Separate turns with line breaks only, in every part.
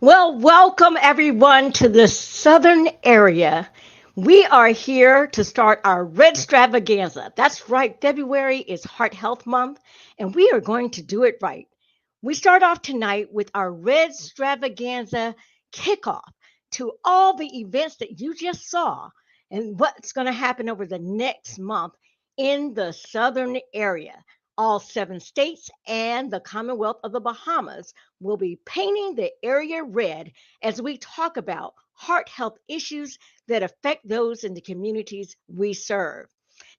Well, welcome everyone to the southern area. We are here to start our Redstravaganza. That's right, February is Heart Health Month, and we are going to do it right. We start off tonight with our Redstravaganza kickoff to all the events that you just saw and what's going to happen over the next month in the southern area. All 7 states and the Commonwealth of the Bahamas will be painting the area red as we talk about heart health issues that affect those in the communities we serve.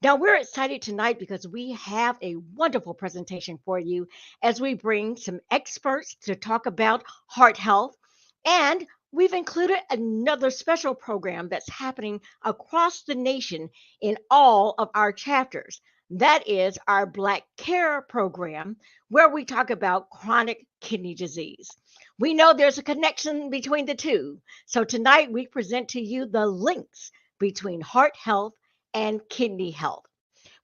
Now, we're excited tonight because we have a wonderful presentation for you as we bring some experts to talk about heart health. And we've included another special program that's happening across the nation in all of our chapters. That is our Black Care program, where we talk about chronic kidney disease. We know there's a connection between the two. So tonight we present to you the links between heart health and kidney health.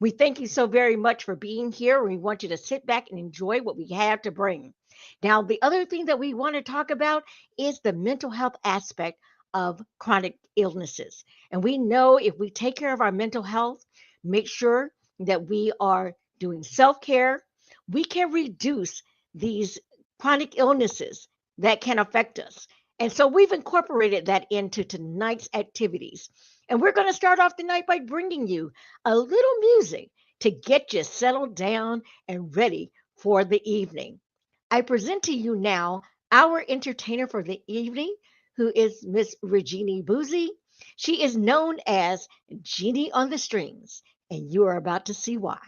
We thank you so very much for being here. We want you to sit back and enjoy what we have to bring. Now, the other thing that we want to talk about is the mental health aspect of chronic illnesses. And we know if we take care of our mental health, make sure that we are doing self care, we can reduce these chronic illnesses that can affect us. And so we've incorporated that into tonight's activities. And we're going to start off the night by bringing you a little music to get you settled down and ready for the evening. I present to you now our entertainer for the evening, who is Miss Regina Boozy. She is known as Jeannie on the Strings, and you are about to see why.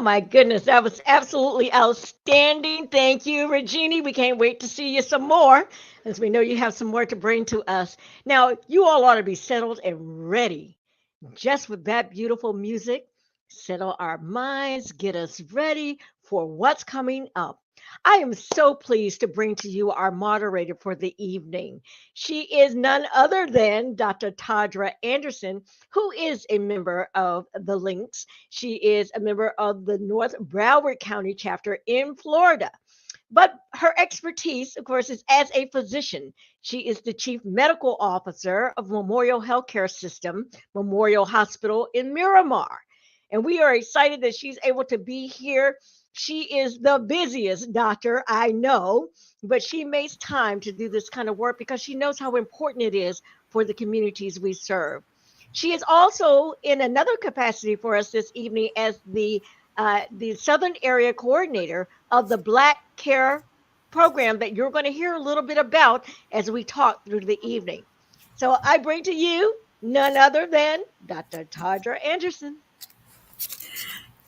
my goodness, that was absolutely outstanding. Thank you, Regina. We can't wait to see you some more, as we know you have some more to bring to us. Now, you all ought to be settled and ready just with that beautiful music. Settle our minds, get us ready for what's coming up. I am so pleased to bring to you our moderator for the evening. She is none other than Dr. Tadra Anderson, who is a member of the Links. She is a member of the North Broward County chapter in Florida. But her expertise, of course, is as a physician. She is the chief medical officer of Memorial Healthcare System, Memorial Hospital in Miramar. And we are excited that she's able to be here. She is the busiest doctor I know, but she makes time to do this kind of work because she knows how important it is for the communities we serve. She is also in another capacity for us this evening as the Southern Area Coordinator of the Black Care program that you're going to hear a little bit about as we talk through the evening. So I bring to you none other than Dr. Tadra Anderson.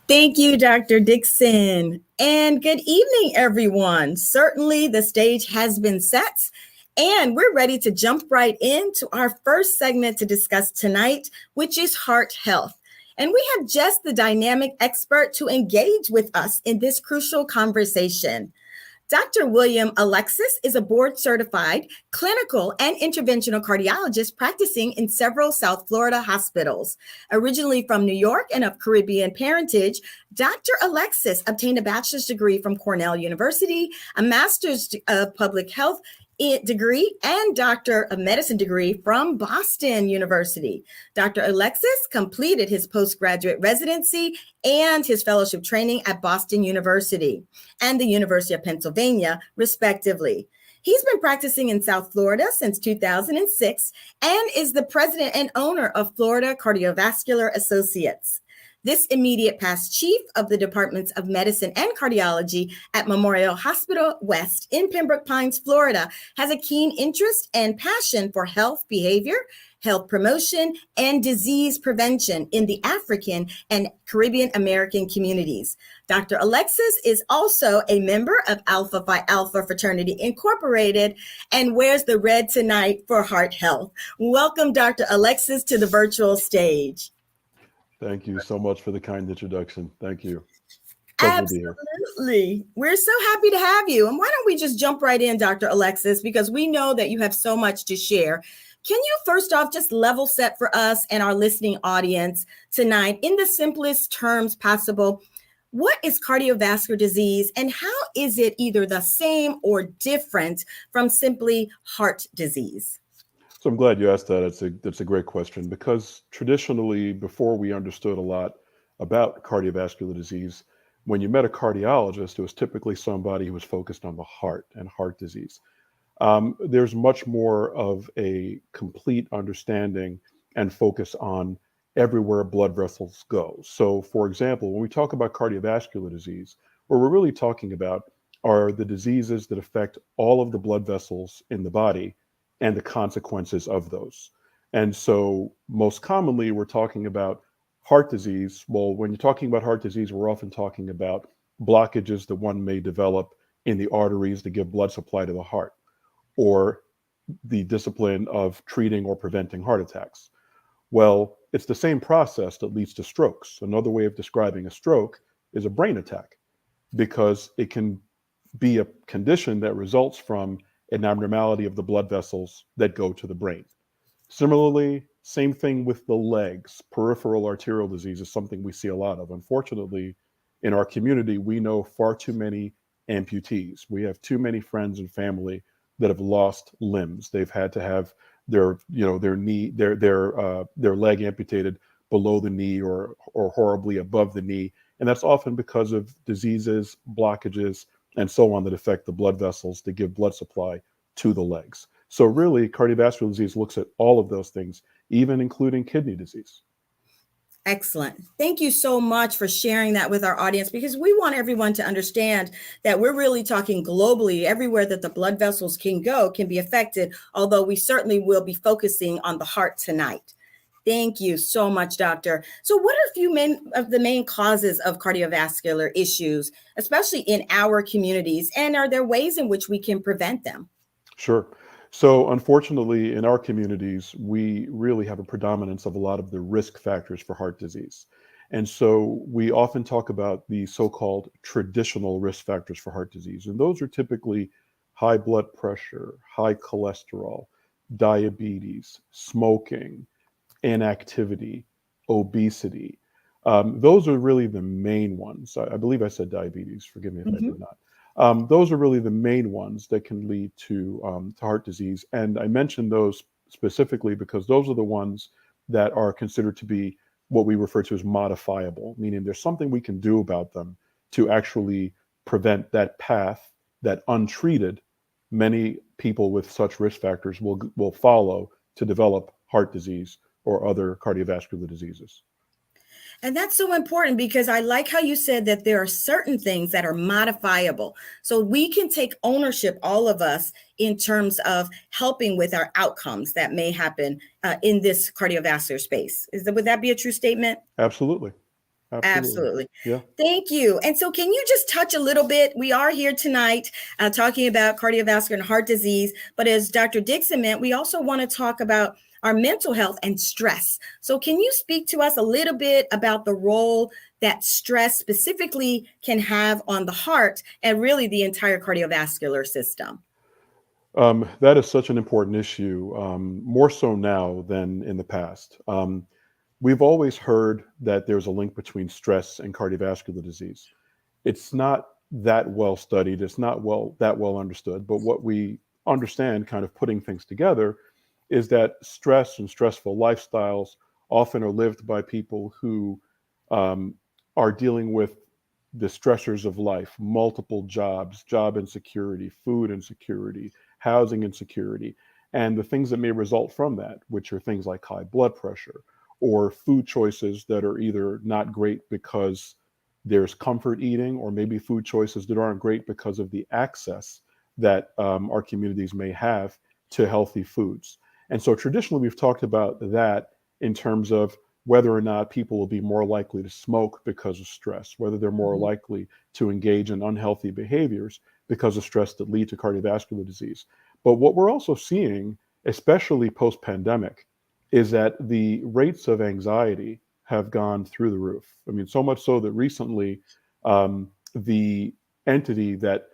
Thank you, Dr. Dixon. And good evening, everyone. Certainly the stage has been set, and we're ready to jump right into our first segment to discuss tonight, which is heart health. And we have just the dynamic expert to engage with us in this crucial conversation. Dr. William Alexis is a board-certified clinical and interventional cardiologist practicing in several South Florida hospitals. Originally from New York and of Caribbean parentage, Dr. Alexis obtained a bachelor's degree from Cornell University, a master's of public health degree, and Doctor of Medicine degree from Boston University. Dr. Alexis completed his postgraduate residency and his fellowship training at Boston University and the University of Pennsylvania, respectively. He's been practicing in South Florida since 2006 and is the president and owner of Florida Cardiovascular Associates. This immediate past chief of the Departments of Medicine and Cardiology at Memorial Hospital West in Pembroke Pines, Florida, has a keen interest and passion for health behavior, health promotion, and disease prevention in the African and Caribbean American communities. Dr. Alexis is also a member of Alpha Phi Alpha Fraternity Incorporated and wears the red tonight for heart health. Welcome, Dr. Alexis, to the virtual stage.
Thank you so much for the kind introduction. Thank you.
Absolutely. We're so happy to have you. And why don't we just jump right in, Dr. Alexis, because we know that you have so much to share. Can you first off just level set for us and our listening audience tonight in the simplest terms possible? What is cardiovascular disease and how is it either the same or different from simply heart disease?
So I'm glad you asked that. That's a great question because traditionally, before we understood a lot about cardiovascular disease, when you met a cardiologist, it was typically somebody who was focused on the heart and heart disease. There's much more of a complete understanding and focus on everywhere blood vessels go. So, for example, when we talk about cardiovascular disease, what we're really talking about are the diseases that affect all of the blood vessels in the body and the consequences of those. And so most commonly, we're talking about heart disease. Well, when you're talking about heart disease, we're often talking about blockages that one may develop in the arteries to give blood supply to the heart, or the discipline of treating or preventing heart attacks. Well, it's the same process that leads to strokes. Another way of describing a stroke is a brain attack, because it can be a condition that results from an abnormality of the blood vessels that go to the brain. Similarly, same thing with the legs. Peripheral arterial disease is something we see a lot of. Unfortunately, in our community, we know far too many amputees. We have too many friends and family that have lost limbs. They've had to have their leg amputated below the knee or horribly above the knee. And that's often because of diseases, blockages, and so on that affect the blood vessels to give blood supply to the legs. So really, cardiovascular disease looks at all of those things, even including kidney disease.
Excellent. Thank you so much for sharing that with our audience, because we want everyone to understand that we're really talking globally. Everywhere that the blood vessels can go can be affected, although we certainly will be focusing on the heart tonight. Thank you so much, doctor. So what are a few of the main causes of cardiovascular issues, especially in our communities? And are there ways in which we can prevent them?
Sure. So, unfortunately, in our communities, we really have a predominance of a lot of the risk factors for heart disease. And so, we often talk about the so called traditional risk factors for heart disease. And those are typically high blood pressure, high cholesterol, diabetes, smoking, inactivity, obesity. Those are really the main ones. I believe I said diabetes. Forgive me if I
Mhm.
did not. Those are really the main ones that can lead to heart disease. And I mentioned those specifically because those are the ones that are considered to be what we refer to as modifiable, meaning there's something we can do about them to actually prevent that path that untreated many people with such risk factors will follow to develop heart disease or other cardiovascular diseases.
And that's so important because I like how you said that there are certain things that are modifiable. So we can take ownership, all of us, in terms of helping with our outcomes that may happen in this cardiovascular space. Would that be a true statement?
Absolutely. Absolutely.
Absolutely.
Yeah.
Thank you. And so, can you just touch a little bit? We are here tonight talking about cardiovascular and heart disease, but as Dr. Dixon meant, we also want to talk about our mental health and stress. So, can you speak to us a little bit about the role that stress specifically can have on the heart and really the entire cardiovascular system?
That is such an important issue, more so now than in the past. We've always heard that there's a link between stress and cardiovascular disease. It's not that well studied, it's not that well understood, but what we understand, kind of putting things together, is that stress and stressful lifestyles often are lived by people who um, are dealing with the stressors of life, multiple jobs, job insecurity, food insecurity, housing insecurity, and the things that may result from that, which are things like high blood pressure or food choices that are either not great because there's comfort eating, or maybe food choices that aren't great because of the access that our communities may have to healthy foods. And so traditionally, we've talked about that in terms of whether or not people will be more likely to smoke because of stress, whether they're more
Mhm.
likely to engage in unhealthy behaviors because of stress that lead to cardiovascular disease. But what we're also seeing, especially post pandemic, is that the rates of anxiety have gone through the roof. I mean, so much so that recently, the entity that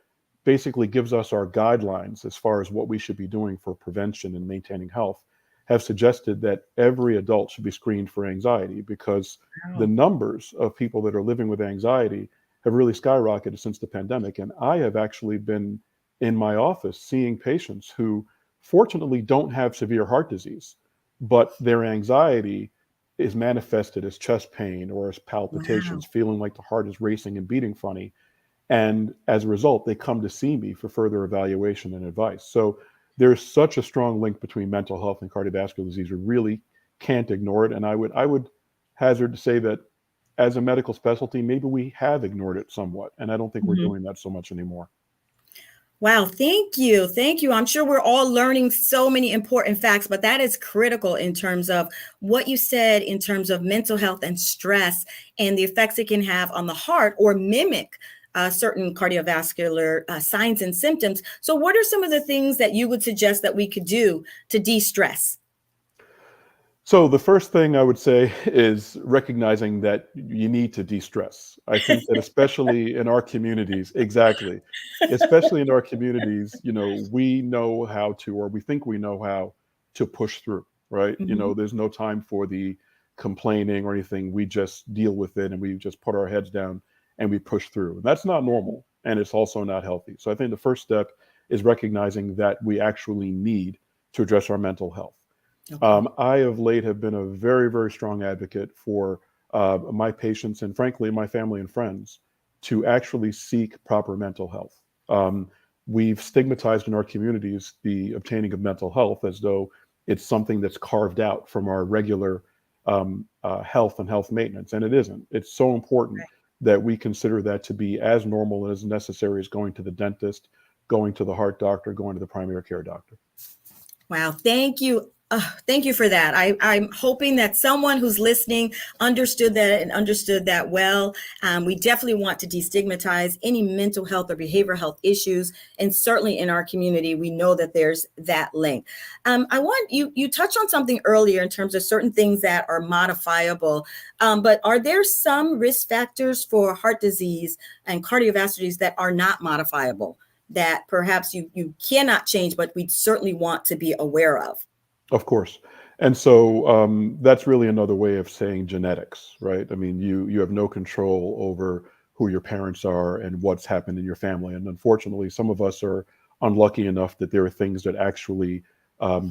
basically gives us our guidelines as far as what we should be doing for prevention and maintaining health have suggested that every adult should be screened for anxiety because the
Wow.
numbers of people that are living with anxiety have really skyrocketed since the pandemic. And I have actually been in my office seeing patients who fortunately don't have severe heart disease, but their anxiety is manifested as chest pain or as palpitations,
Wow.
feeling like the heart is racing and beating funny. And as a result, they come to see me for further evaluation and advice. So there's such a strong link between mental health and cardiovascular disease. We really can't ignore it. And I would hazard to say that as a medical specialty, maybe we have ignored it somewhat. And I don't think we're
Mhm.
doing that so much anymore.
Wow, thank you. Thank you. I'm sure we're all learning so many important facts, but that is critical in terms of what you said in terms of mental health and stress and the effects it can have on the heart or mimic certain cardiovascular signs and symptoms. So, what are some of the things that you would suggest that we could do to de stress?
So the first thing I would say is recognizing that you need to de-stress. I think that especially in our communities, exactly, especially in our communities, we know how to, or we think we know how to push through, right? There's no time for the complaining or anything. We just deal with it and we just put our heads down and we push through. And that's not normal and it's also not healthy. So I think the first step is recognizing that we actually need to address our mental health.
Okay.
I of late have been a very, very strong advocate for my patients and, frankly, my family and friends to actually seek proper mental health. We've stigmatized in our communities the obtaining of mental health as though it's something that's carved out from our regular health and health maintenance, and it isn't. It's so important that we consider that to be as normal and as necessary as going to the dentist, going to the heart doctor, going to the primary care doctor.
Wow, thank you. Thank you for that. I'm hoping that someone who's listening understood that and understood that well. We definitely want to destigmatize any mental health or behavioral health issues. And certainly in our community, we know that there's that link. I want you touched on something earlier in terms of certain things that are modifiable. But are there some risk factors for heart disease and cardiovascular disease that are not modifiable, that perhaps you cannot change, but we certainly want to be aware of?
Of course. And so that's really another way of saying genetics, right? I mean, you have no control over who your parents are and what's happened in your family. And unfortunately, some of us are unlucky enough that there are things that actually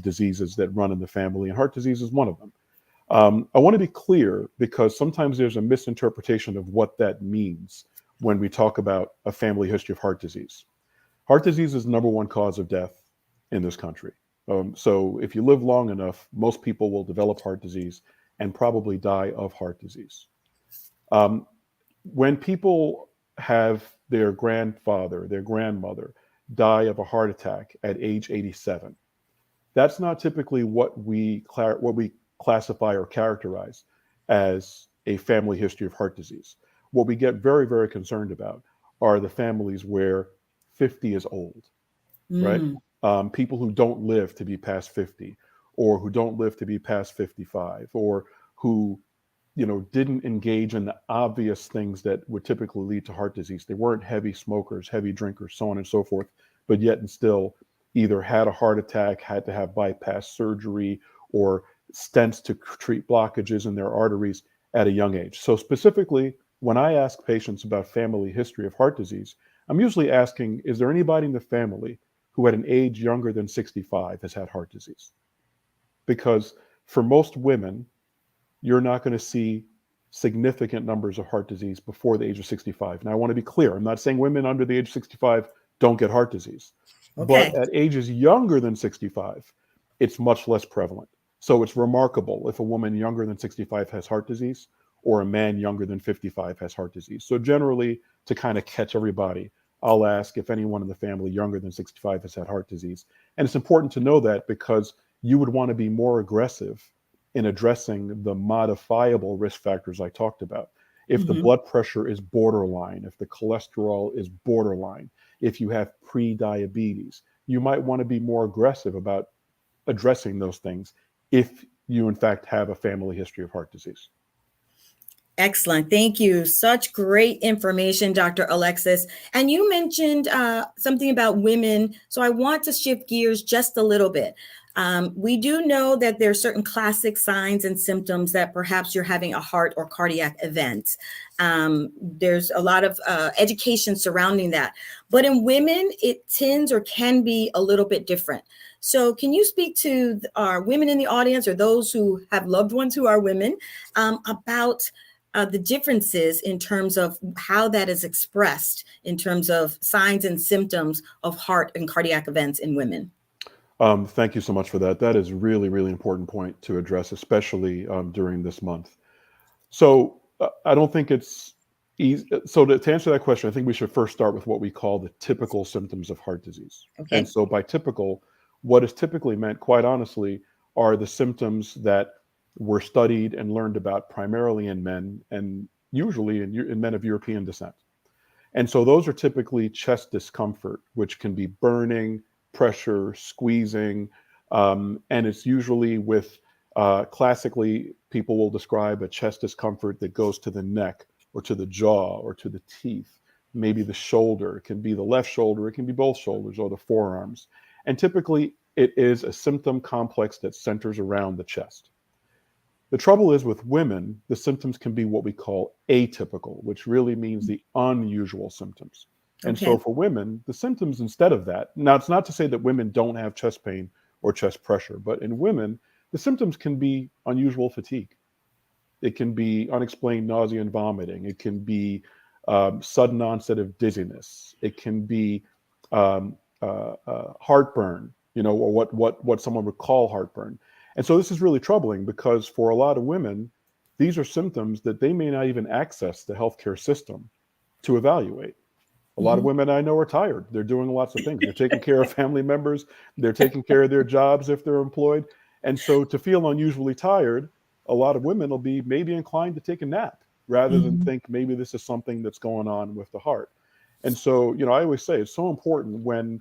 diseases that run in the family, and heart disease is one of them. I want to be clear because sometimes there's a misinterpretation of what that means when we talk about a family history of heart disease. Heart disease is the number one cause of death in this country. So if you live long enough, most people will develop heart disease and probably die of heart disease. When people have their grandfather, their grandmother die of a heart attack at age 87, that's not typically what we classify or characterize as a family history of heart disease. What we get very, very concerned about are the families where 50 is old, right?
Mm.
People who don't live to be past 50, or who don't live to be past 55, or who, didn't engage in the obvious things that would typically lead to heart disease. They weren't heavy smokers, heavy drinkers, so on and so forth, but yet and still either had a heart attack, had to have bypass surgery, or stents to treat blockages in their arteries at a young age. So specifically, when I ask patients about family history of heart disease, I'm usually asking, is there anybody in the family who at an age younger than 65 has had heart disease? Because for most women, you're not going to see significant numbers of heart disease before the age of 65. Now, I want to be clear. I'm not saying women under the age of 65 don't get heart disease.
Okay.
But at ages younger than 65, it's much less prevalent. So it's remarkable if a woman younger than 65 has heart disease or a man younger than 55 has heart disease. So generally, to kind of catch everybody, I'll ask if anyone in the family younger than 65 has had heart disease. And it's important to know that because you would want to be more aggressive in addressing the modifiable risk factors I talked about. If the blood pressure is borderline, if the cholesterol is borderline, if you have pre-diabetes, you might want to be more aggressive about addressing those things if you in fact have a family history of heart disease.
Excellent. Thank you. Such great information, Dr. Alexis. And you mentioned something about women. So I want to shift gears just a little bit. We do know that there are certain classic signs and symptoms that perhaps you're having a heart or cardiac event. There's a lot of education surrounding that. But in women, it tends or can be a little bit different. So can you speak to our women in the audience or those who have loved ones who are women about the differences in terms of how that is expressed in terms of signs and symptoms of heart and cardiac events in women?
Thank you so much for that. That is really, really important point to address, especially during this month. So I don't think it's easy. So to answer that question, I think we should first start with what we call the typical symptoms of heart disease.
Okay.
And so by typical, what is typically meant, quite honestly, are the symptoms that were studied and learned about primarily in men and usually in men of European descent. And so those are typically chest discomfort, which can be burning, pressure, squeezing, and it's usually with classically people will describe a chest discomfort that goes to the neck or to the jaw or to the teeth, maybe the shoulder. It can be the left shoulder, it can be both shoulders or the forearms. And typically it is a symptom complex that centers around the chest. The trouble is with women, the symptoms can be what we call atypical, which really means the unusual symptoms. And so for women, the symptoms instead of that, now it's not to say that women don't have chest pain or chest pressure, but in women, the symptoms can be unusual fatigue. It can be unexplained nausea and vomiting. It can be sudden onset of dizziness. It can be heartburn, or what someone would call heartburn. And so this is really troubling because for a lot of women, these are symptoms that they may not even access the healthcare system to evaluate. A lot of women I know are tired. They're doing lots of things. They're taking care of family members. They're taking care of their jobs if they're employed. And so to feel unusually tired, a lot of women will be maybe inclined to take a nap rather than
Mhm.
think maybe this is something that's going on with the heart. And so, I always say it's so important when,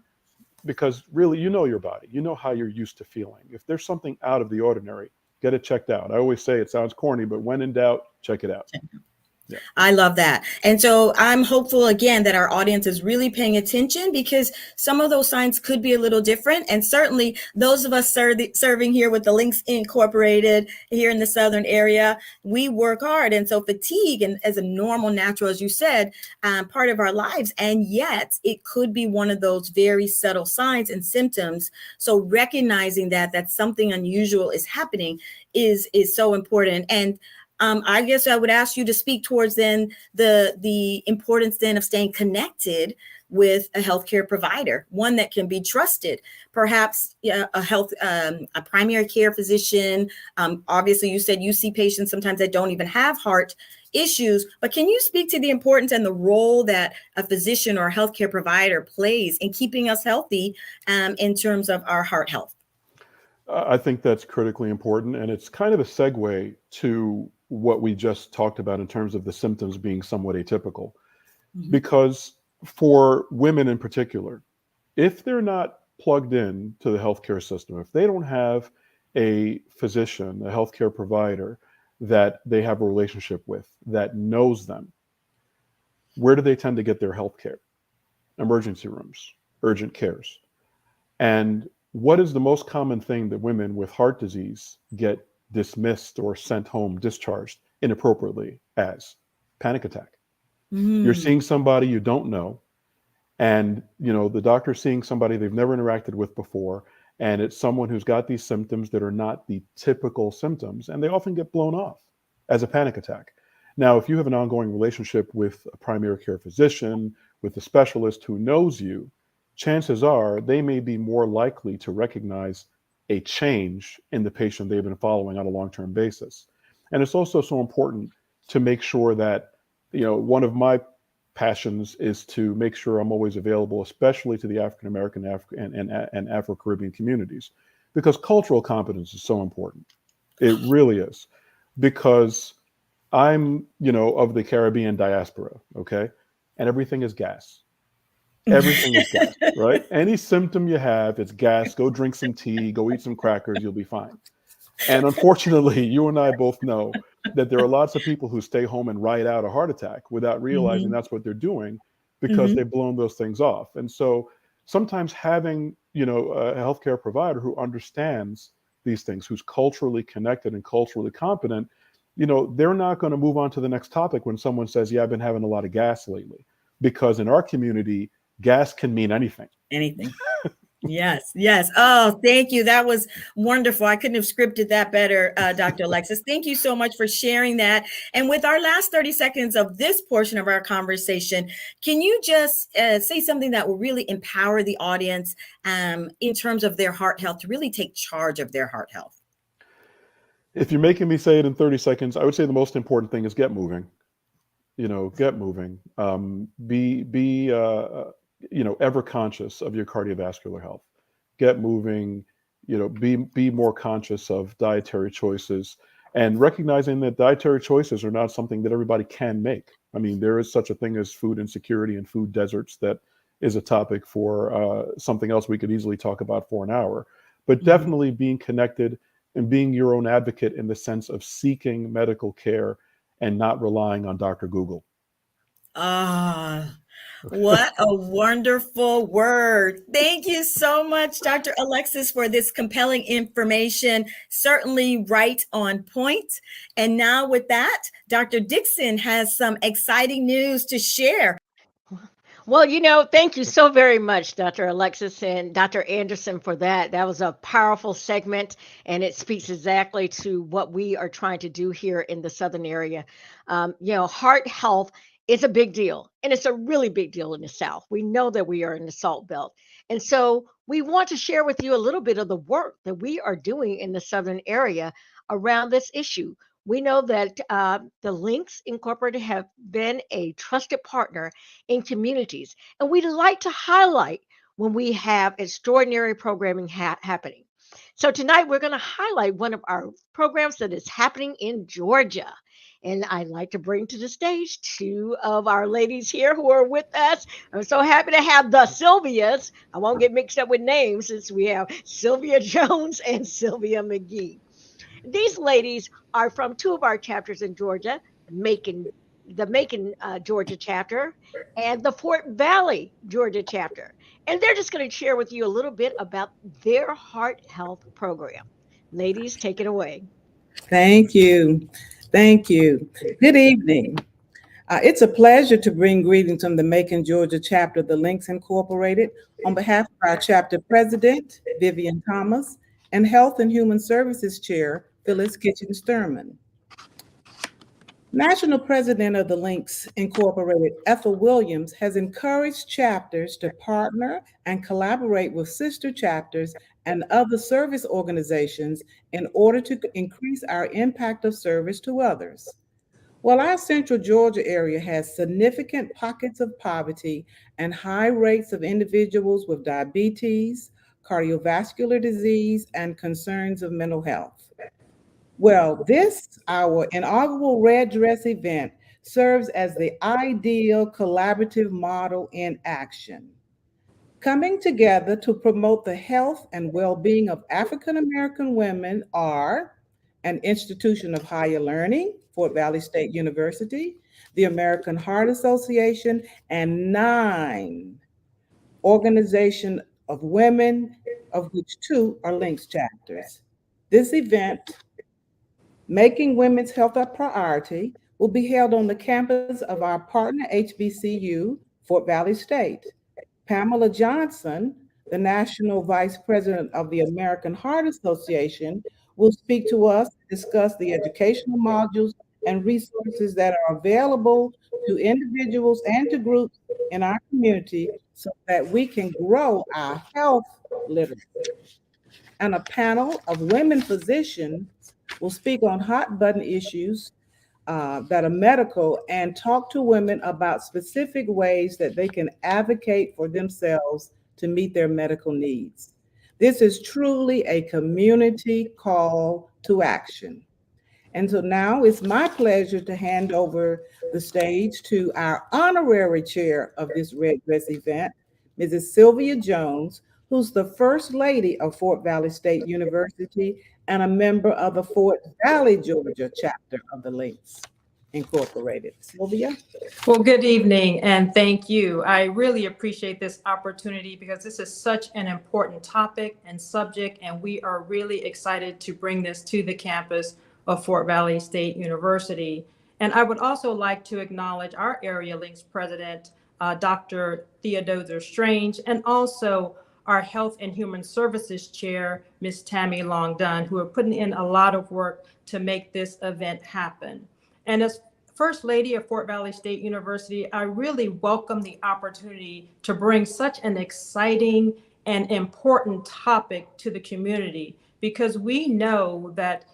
because really, you know your body, you know how you're used to feeling. If there's something out of the ordinary, get it checked out. I always say it sounds corny, but when in doubt, check it out. Yeah.
I love that. And so I'm hopeful again that our audience is really paying attention because some of those signs could be a little different. And certainly those of us serving here with the Links Incorporated here in the Southern area, we work hard. And so fatigue and as a normal, natural, as you said, part of our lives. And yet it could be one of those very subtle signs and symptoms. So recognizing that something unusual is happening is so important. And I guess I would ask you to speak towards then the importance then of staying connected with a healthcare provider, one that can be trusted, perhaps a primary care physician. Obviously, you said you see patients sometimes that don't even have heart issues, but can you speak to the importance and the role that a physician or a healthcare provider plays in keeping us healthy in terms of our heart health?
I think that's critically important. And it's kind of a segue to what we just talked about in terms of the symptoms being somewhat atypical.
Mhm.
Because for women in particular, if they're not plugged in to the healthcare system, if they don't have a physician, a healthcare provider that they have a relationship with that knows them, where do they tend to get their healthcare? Emergency rooms, urgent cares. And what is the most common thing that women with heart disease get dismissed or sent home, discharged inappropriately as? Panic attack. You're
Mm.
seeing somebody you don't know, and the doctor's seeing somebody they've never interacted with before, and it's someone who's got these symptoms that are not the typical symptoms, and they often get blown off as a panic attack. Now, if you have an ongoing relationship with a primary care physician, with a specialist who knows you, chances are they may be more likely to recognize a change in the patient they've been following on a long-term basis. And it's also so important to make sure that, one of my passions is to make sure I'm always available, especially to the African American and Afro Caribbean communities, because cultural competence is so important. It really is, because I'm, of the Caribbean diaspora, okay, and everything is gas. Everything is gas, right? Any symptom you have, it's gas. Go drink some tea, go eat some crackers, you'll be fine. And unfortunately, you and I both know that there are lots of people who stay home and ride out a heart attack without realizing
Mhm.
that's what they're doing because
Mhm.
they've blown those things off. And so sometimes having, a healthcare provider who understands these things, who's culturally connected and culturally competent, they're not going to move on to the next topic when someone says, "Yeah, I've been having a lot of gas lately." Because in our community, gas can mean anything.
Anything. Yes, yes. Oh, thank you. That was wonderful. I couldn't have scripted that better, Dr. Alexis. Thank you so much for sharing that. And with our last 30 seconds of this portion of our conversation, can you just say something that will really empower the audience in terms of their heart health to really take charge of their heart health?
If you're making me say it in 30 seconds, I would say the most important thing is get moving. Get moving. Be ever conscious of your cardiovascular health. Get moving. Be more conscious of dietary choices, and recognizing that dietary choices are not something that everybody can make. I mean, there is such a thing as food insecurity and food deserts that is a topic for something else we could easily talk about for an hour. But
Mhm.
definitely being connected and being your own advocate in the sense of seeking medical care and not relying on Dr. Google.
Ah, what a wonderful word. Thank you so much, Dr. Alexis, for this compelling information. Certainly right on point. And now, with that, Dr. Dixon has some exciting news to share.
Well, thank you so very much, Dr. Alexis and Dr. Anderson, for that. That was a powerful segment, and it speaks exactly to what we are trying to do here in the Southern area. Heart health is a big deal, and it's a really big deal in the South. We know that we are in the Salt Belt. And so we want to share with you a little bit of the work that we are doing in the Southern area around this issue. We know that the Links Incorporated have been a trusted partner in communities. And we like to highlight when we have extraordinary programming happening. So tonight we're going to highlight one of our programs that is happening in Georgia. And I'd like to bring to the stage two of our ladies here who are with us. I'm so happy to have the Sylvias. I won't get mixed up with names since we have Sylvia Jones and Sylvia McGee. These ladies are from two of our chapters in Georgia, Macon, the Macon, Georgia chapter, and the Fort Valley, Georgia chapter. And they're just going to share with you a little bit about their heart health program. Ladies, take it away.
Thank you. Thank you. Good evening. It's a pleasure to bring greetings from the Macon, Georgia chapter of the Links Incorporated on behalf of our chapter president, Vivian Thomas, and Health and Human Services Chair, Phyllis Kitchen Sturman. National President of the Links Incorporated, Ethel Williams, has encouraged chapters to partner and collaborate with sister chapters and other service organizations in order to increase our impact of service to others. While our central Georgia area has significant pockets of poverty and high rates of individuals with diabetes, cardiovascular disease, and concerns of mental health. Well, this, our inaugural Red Dress event, serves as the ideal collaborative model in action. Coming together to promote the health and well being of African American women are an institution of higher learning, Fort Valley State University, the American Heart Association, and 9 organizations of women, of which 2 are links chapters. This event, Making Women's Health a Priority, will be held on the campus of our partner HBCU, Fort Valley State. Pamela Johnson, the National Vice President of the American Heart Association, will speak to us, discuss the educational modules and resources that are available to individuals and to groups in our community so that we can grow our health literacy. And a panel of women physicians will speak on hot button issues that are medical and talk to women about specific ways that they can advocate for themselves to meet their medical needs. This is truly a community call to action. And so now it's my pleasure to hand over the stage to our honorary chair of this Red Dress event, Mrs. Sylvia Jones, who's the First Lady of Fort Valley State University and a member of the Fort Valley, Georgia chapter of the Links Incorporated. Sylvia?
Well, good evening and thank you. I really appreciate this opportunity because this is such an important topic and subject, and we are really excited to bring this to the campus of Fort Valley State University. And I would also like to acknowledge our Area Links President, Dr. Theodosia Strange, and also our Health and Human Services Chair, Ms. Tammy Long Dunn, who are putting in a lot of work to make this event happen. And as First Lady of Fort Valley State University, I really welcome the opportunity to bring such an exciting and important topic to the community, because we know that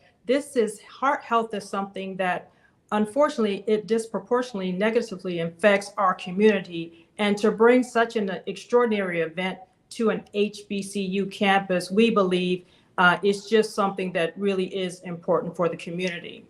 heart health is something that unfortunately it disproportionately negatively affects our community. And to bring such an extraordinary event to an HBCU campus, we believe is just something that really is important for the community.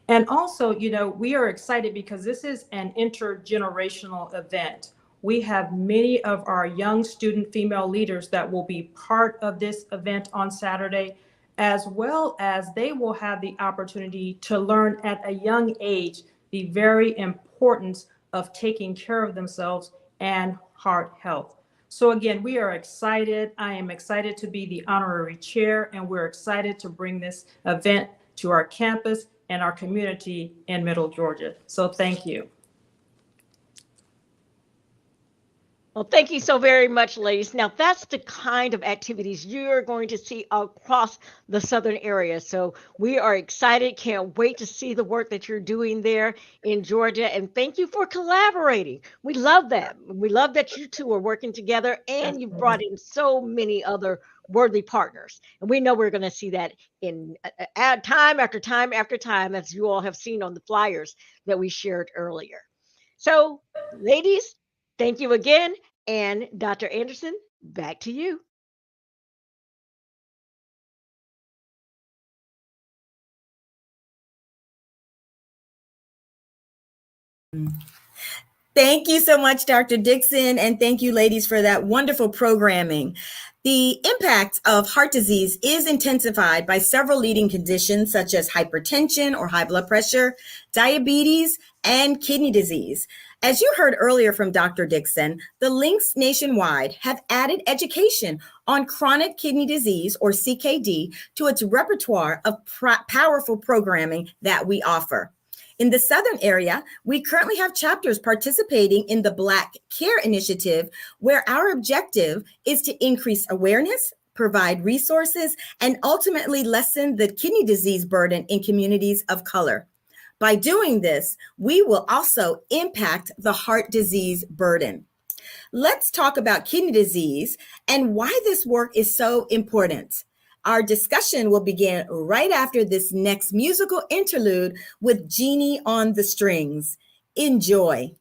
And also, we are excited because this is an intergenerational event. We have many of our young student female leaders that will be part of this event on Saturday, as well as they will have the opportunity to learn at a young age the very importance of taking care of themselves and heart health. So again, we are excited. I am excited to be the honorary chair, and we're excited to bring this event to our campus and our community in Middle Georgia. So thank you.
Well, thank you so very much, ladies. Now, that's the kind of activities you're going to see across the southern area. So we are excited. Can't wait to see the work that you're doing there in Georgia. And thank you for collaborating. We love that. We love that you two are working together, and you brought in so many other worthy partners. And we know we're going to see that in time after time after time, as you all have seen on the flyers that we shared earlier. So, ladies, thank you again. And Dr. Anderson, back to you.
Thank you so much, Dr. Dixon, and thank you, ladies, for that wonderful programming. The impact of heart disease is intensified by several leading conditions such as hypertension or high blood pressure, diabetes, and kidney disease. As you heard earlier from Dr. Dixon, the links nationwide have added education on chronic kidney disease, or CKD, to its repertoire of powerful programming that we offer. In the Southern area, we currently have chapters participating in the Black Care Initiative, where our objective is to increase awareness, provide resources, and ultimately lessen the kidney disease burden in communities of color. By doing this, we will also impact the heart disease burden. Let's talk about kidney disease and why this work is so important. Our discussion will begin right after this next musical interlude with Jeannie on the Strings. Enjoy.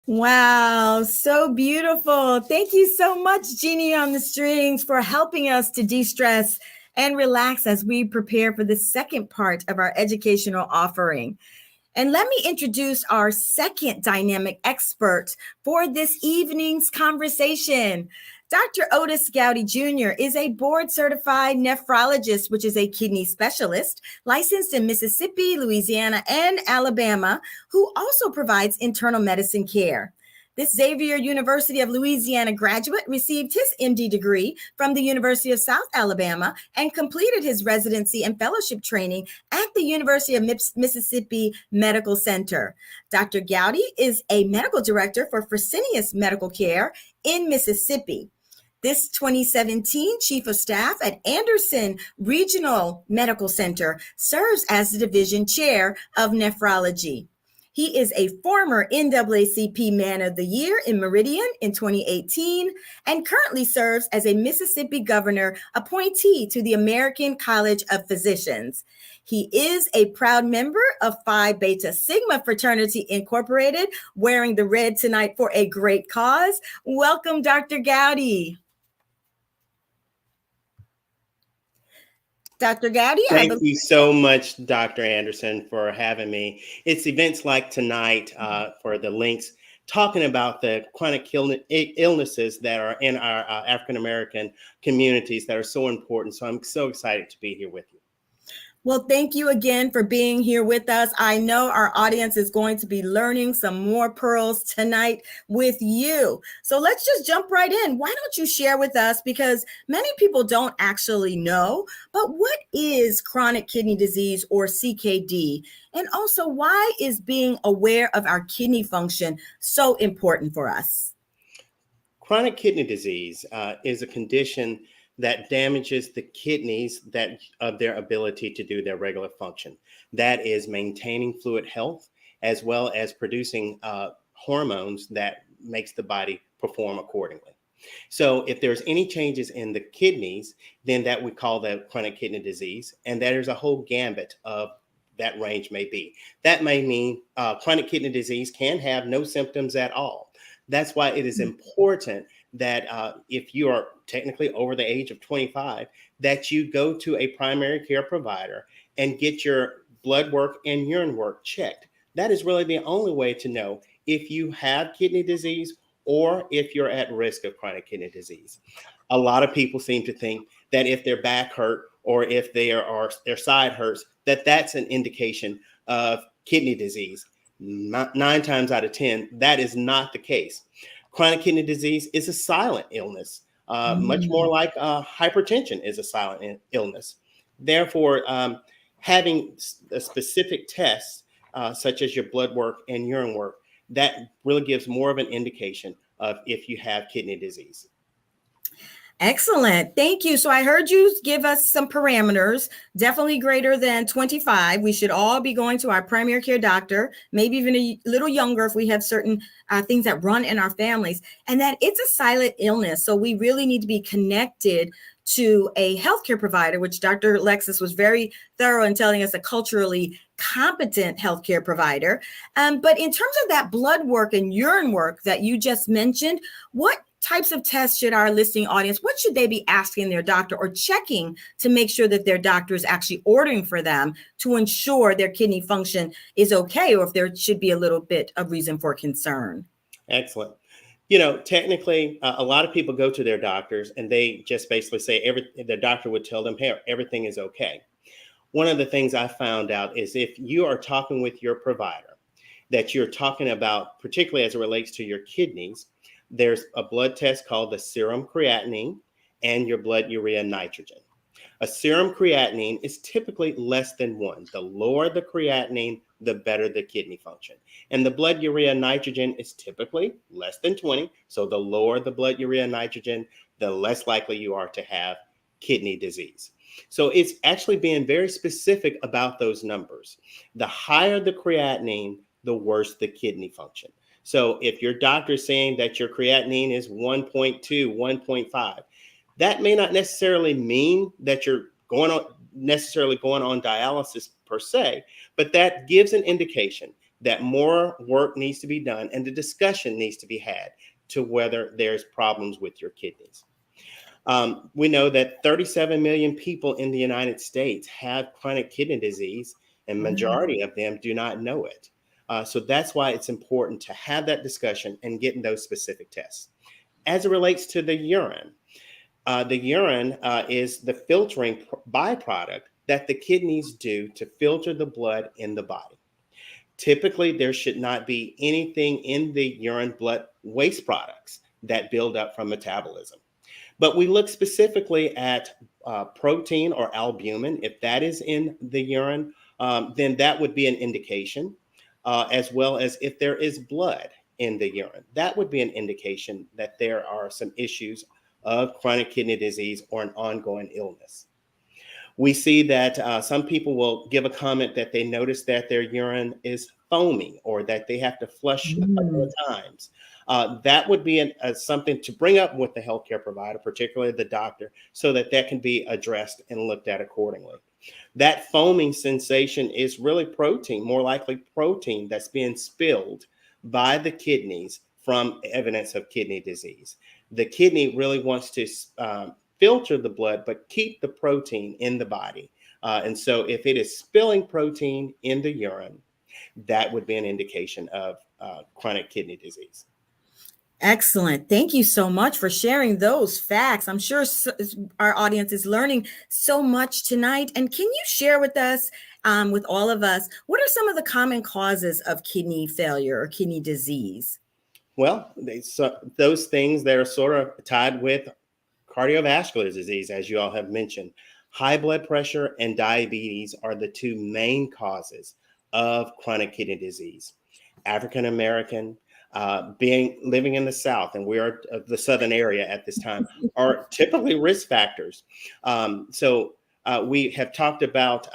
Wow, so beautiful. Thank you so much, Jeannie on the strings, for helping us to de-stress and relax as we prepare for the second part of our educational offering. And let me introduce our second dynamic expert for this evening's conversation. Dr. Otis Gowdy Jr. is a board certified nephrologist, which is a kidney specialist, licensed in Mississippi, Louisiana, and Alabama, who also provides internal medicine care. This Xavier University of Louisiana graduate received his MD degree from the University of South Alabama and completed his residency and fellowship training at the University of Mississippi Medical Center. Dr. Gowdy is a medical director for Fresenius Medical Care in Mississippi. This 2017 Chief of Staff at Anderson Regional Medical Center serves as the Division Chair of Nephrology. He is a former NAACP Man of the Year in Meridian in 2018 and currently serves as a Mississippi Governor appointee to the American College of Physicians. He is a proud member of Phi Beta Sigma Fraternity Incorporated, wearing the red tonight for a great cause. Welcome, Dr. Gowdy. Dr. Gowdy.
Thank you so much, Dr. Anderson, for having me. It's events like tonight for the links, talking about the chronic illnesses that are in our African-American communities that are so important. So I'm so excited to be here with you.
Well, thank you again for being here with us. I know our audience is going to be learning some more pearls tonight with you. So let's just jump right in. Why don't you share with us, because many people don't actually know, but what is chronic kidney disease, or CKD? And also, why is being aware of our kidney function so important for us?
Chronic kidney disease is a condition that damages the kidneys that of their ability to do their regular function. That is maintaining fluid health as well as producing hormones that makes the body perform accordingly. So if there's any changes in the kidneys, then that we call that chronic kidney disease. And there's a whole gambit of that range may be. That may mean chronic kidney disease can have no symptoms at all. That's why it is important that if you are technically over the age of 25, that you go to a primary care provider and get your blood work and urine work checked. That is really the only way to know if you have kidney disease or if you're at risk of chronic kidney disease. A lot of people seem to think that if their back hurt or if their side hurts, that that's an indication of kidney disease. 9 times out of 10, that is not the case. Chronic kidney disease is a silent illness, much more like hypertension is a silent illness. Therefore, having a specific test, such as your blood work and urine work, that really gives more of an indication of if you have kidney disease.
Excellent. Thank you. So I heard you give us some parameters, definitely greater than 25. We should all be going to our primary care doctor, maybe even a little younger if we have certain things that run in our families, and that it's a silent illness. So we really need to be connected to a healthcare provider, which Dr. Lexus was very thorough in telling us a culturally competent healthcare provider. But in terms of that blood work and urine work that you just mentioned, what types of tests should our listening audience, what should they be asking their doctor or checking to make sure that their doctor is actually ordering for them to ensure their kidney function is okay, or if there should be a little bit of reason for concern?
Excellent. Technically, a lot of people go to their doctors and they just basically say the doctor would tell them, hey, everything is okay. One of the things I found out is if you are talking with your provider, that you're talking about, particularly as it relates to your kidneys, there's a blood test called the serum creatinine and your blood urea nitrogen. A serum creatinine is typically less than 1. The lower the creatinine, the better the kidney function. And the blood urea nitrogen is typically less than 20. So the lower the blood urea nitrogen, the less likely you are to have kidney disease. So it's actually being very specific about those numbers. The higher the creatinine, the worse the kidney function. So if your doctor is saying that your creatinine is 1.2, 1.5, that may not necessarily mean that you're going on dialysis per se, but that gives an indication that more work needs to be done and the discussion needs to be had to whether there's problems with your kidneys. We know that 37 million people in the United States have chronic kidney disease, and majority of them do not know it. So that's why it's important to have that discussion and getting those specific tests. As it relates to the urine is the filtering byproduct that the kidneys do to filter the blood in the body. Typically, there should not be anything in the urine blood waste products that build up from metabolism. But we look specifically at protein or albumin. If that is in the urine, then that would be an indication, as well as if there is blood in the urine. That would be an indication that there are some issues of chronic kidney disease or an ongoing illness. We see that some people will give a comment that they notice that their urine is foamy or that they have to flush a couple of times. That would be something to bring up with the healthcare provider, particularly the doctor, so that can be addressed and looked at accordingly. That foaming sensation is really protein, more likely protein that's being spilled by the kidneys from evidence of kidney disease. The kidney really wants to filter the blood, but keep the protein in the body. And so if it is spilling protein in the urine, that would be an indication of chronic kidney disease.
Excellent. Thank you so much for sharing those facts. I'm sure our audience is learning so much tonight. And can you share with us, with all of us, what are some of the common causes of kidney failure or kidney disease?
Well, those things that are sort of tied with cardiovascular disease, as you all have mentioned. High blood pressure and diabetes are the two main causes of chronic kidney disease. African American, being living in the South, and we are the Southern area at this time, are typically risk factors. We have talked about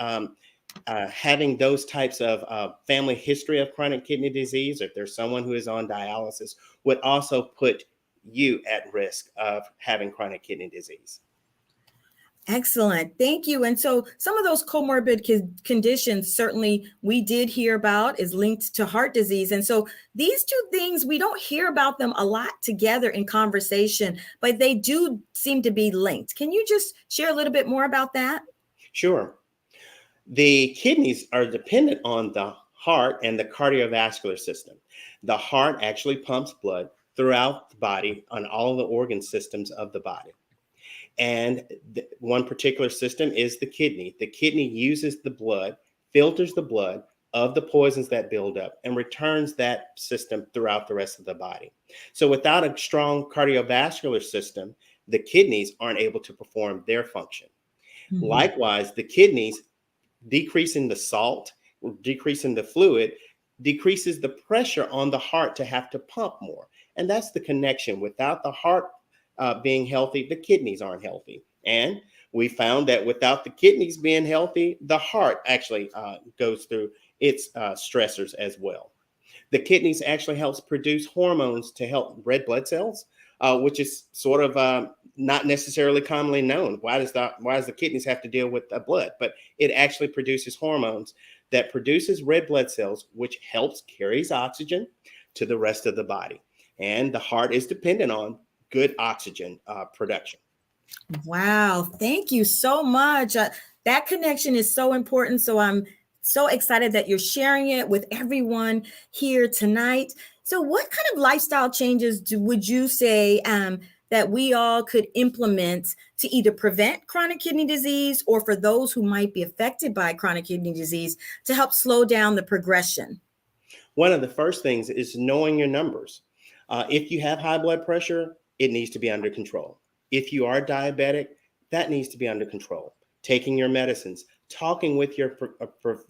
having those types of family history of chronic kidney disease. If there's someone who is on dialysis, would also put you at risk of having chronic kidney disease.
Excellent. Thank you. And so some of those comorbid conditions, certainly we did hear about, is linked to heart disease. And so these two things, we don't hear about them a lot together in conversation, but they do seem to be linked. Can you just share a little bit more about that?
Sure. The kidneys are dependent on the heart and the cardiovascular system. The heart actually pumps blood throughout the body on all the organ systems of the body. And one particular system is the kidney. The kidney uses the blood, filters the blood of the poisons that build up, and returns that system throughout the rest of the body. So without a strong cardiovascular system, the kidneys aren't able to perform their function. Mm-hmm. Likewise, the kidneys decreasing the salt, decreasing the fluid, decreases the pressure on the heart to have to pump more. And that's the connection. Without the heart being healthy, the kidneys aren't healthy. And we found that without the kidneys being healthy, the heart actually goes through its stressors as well. The kidneys actually helps produce hormones to help red blood cells, which is sort of not necessarily commonly known. Why does the kidneys have to deal with the blood? But it actually produces hormones that produces red blood cells, which helps carries oxygen to the rest of the body. And the heart is dependent on good oxygen production.
Wow. Thank you so much. That connection is so important. So I'm so excited that you're sharing it with everyone here tonight. So what kind of lifestyle changes would you say that we all could implement to either prevent chronic kidney disease, or for those who might be affected by chronic kidney disease, to help slow down the progression?
One of the first things is knowing your numbers. If you have high blood pressure, it needs to be under control. If you are diabetic, that needs to be under control. Taking your medicines, talking with your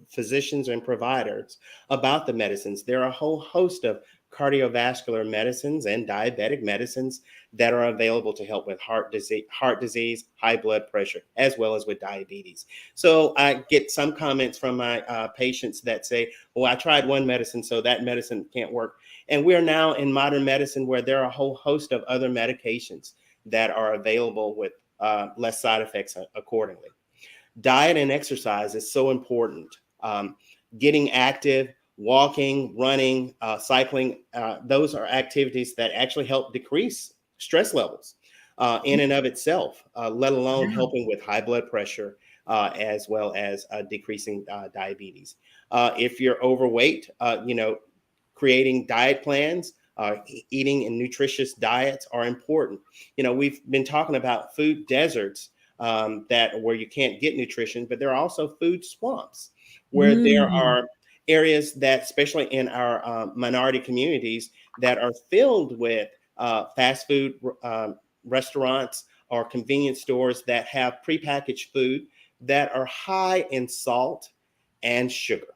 physicians and providers about the medicines. There are a whole host of cardiovascular medicines and diabetic medicines that are available to help with heart disease, high blood pressure, as well as with diabetes. So I get some comments from my patients that say, well, I tried one medicine, so that medicine can't work. And we're now in modern medicine where there are a whole host of other medications that are available with less side effects accordingly. Diet and exercise is so important. Getting active, walking, running, cycling, those are activities that actually help decrease stress levels in and of itself, let alone helping with high blood pressure as well as decreasing diabetes. If you're overweight, creating diet plans, eating and nutritious diets are important. We've been talking about food deserts where you can't get nutrition, but there are also food swamps where there are areas that, especially in our minority communities, that are filled with fast food restaurants or convenience stores that have prepackaged food that are high in salt and sugar.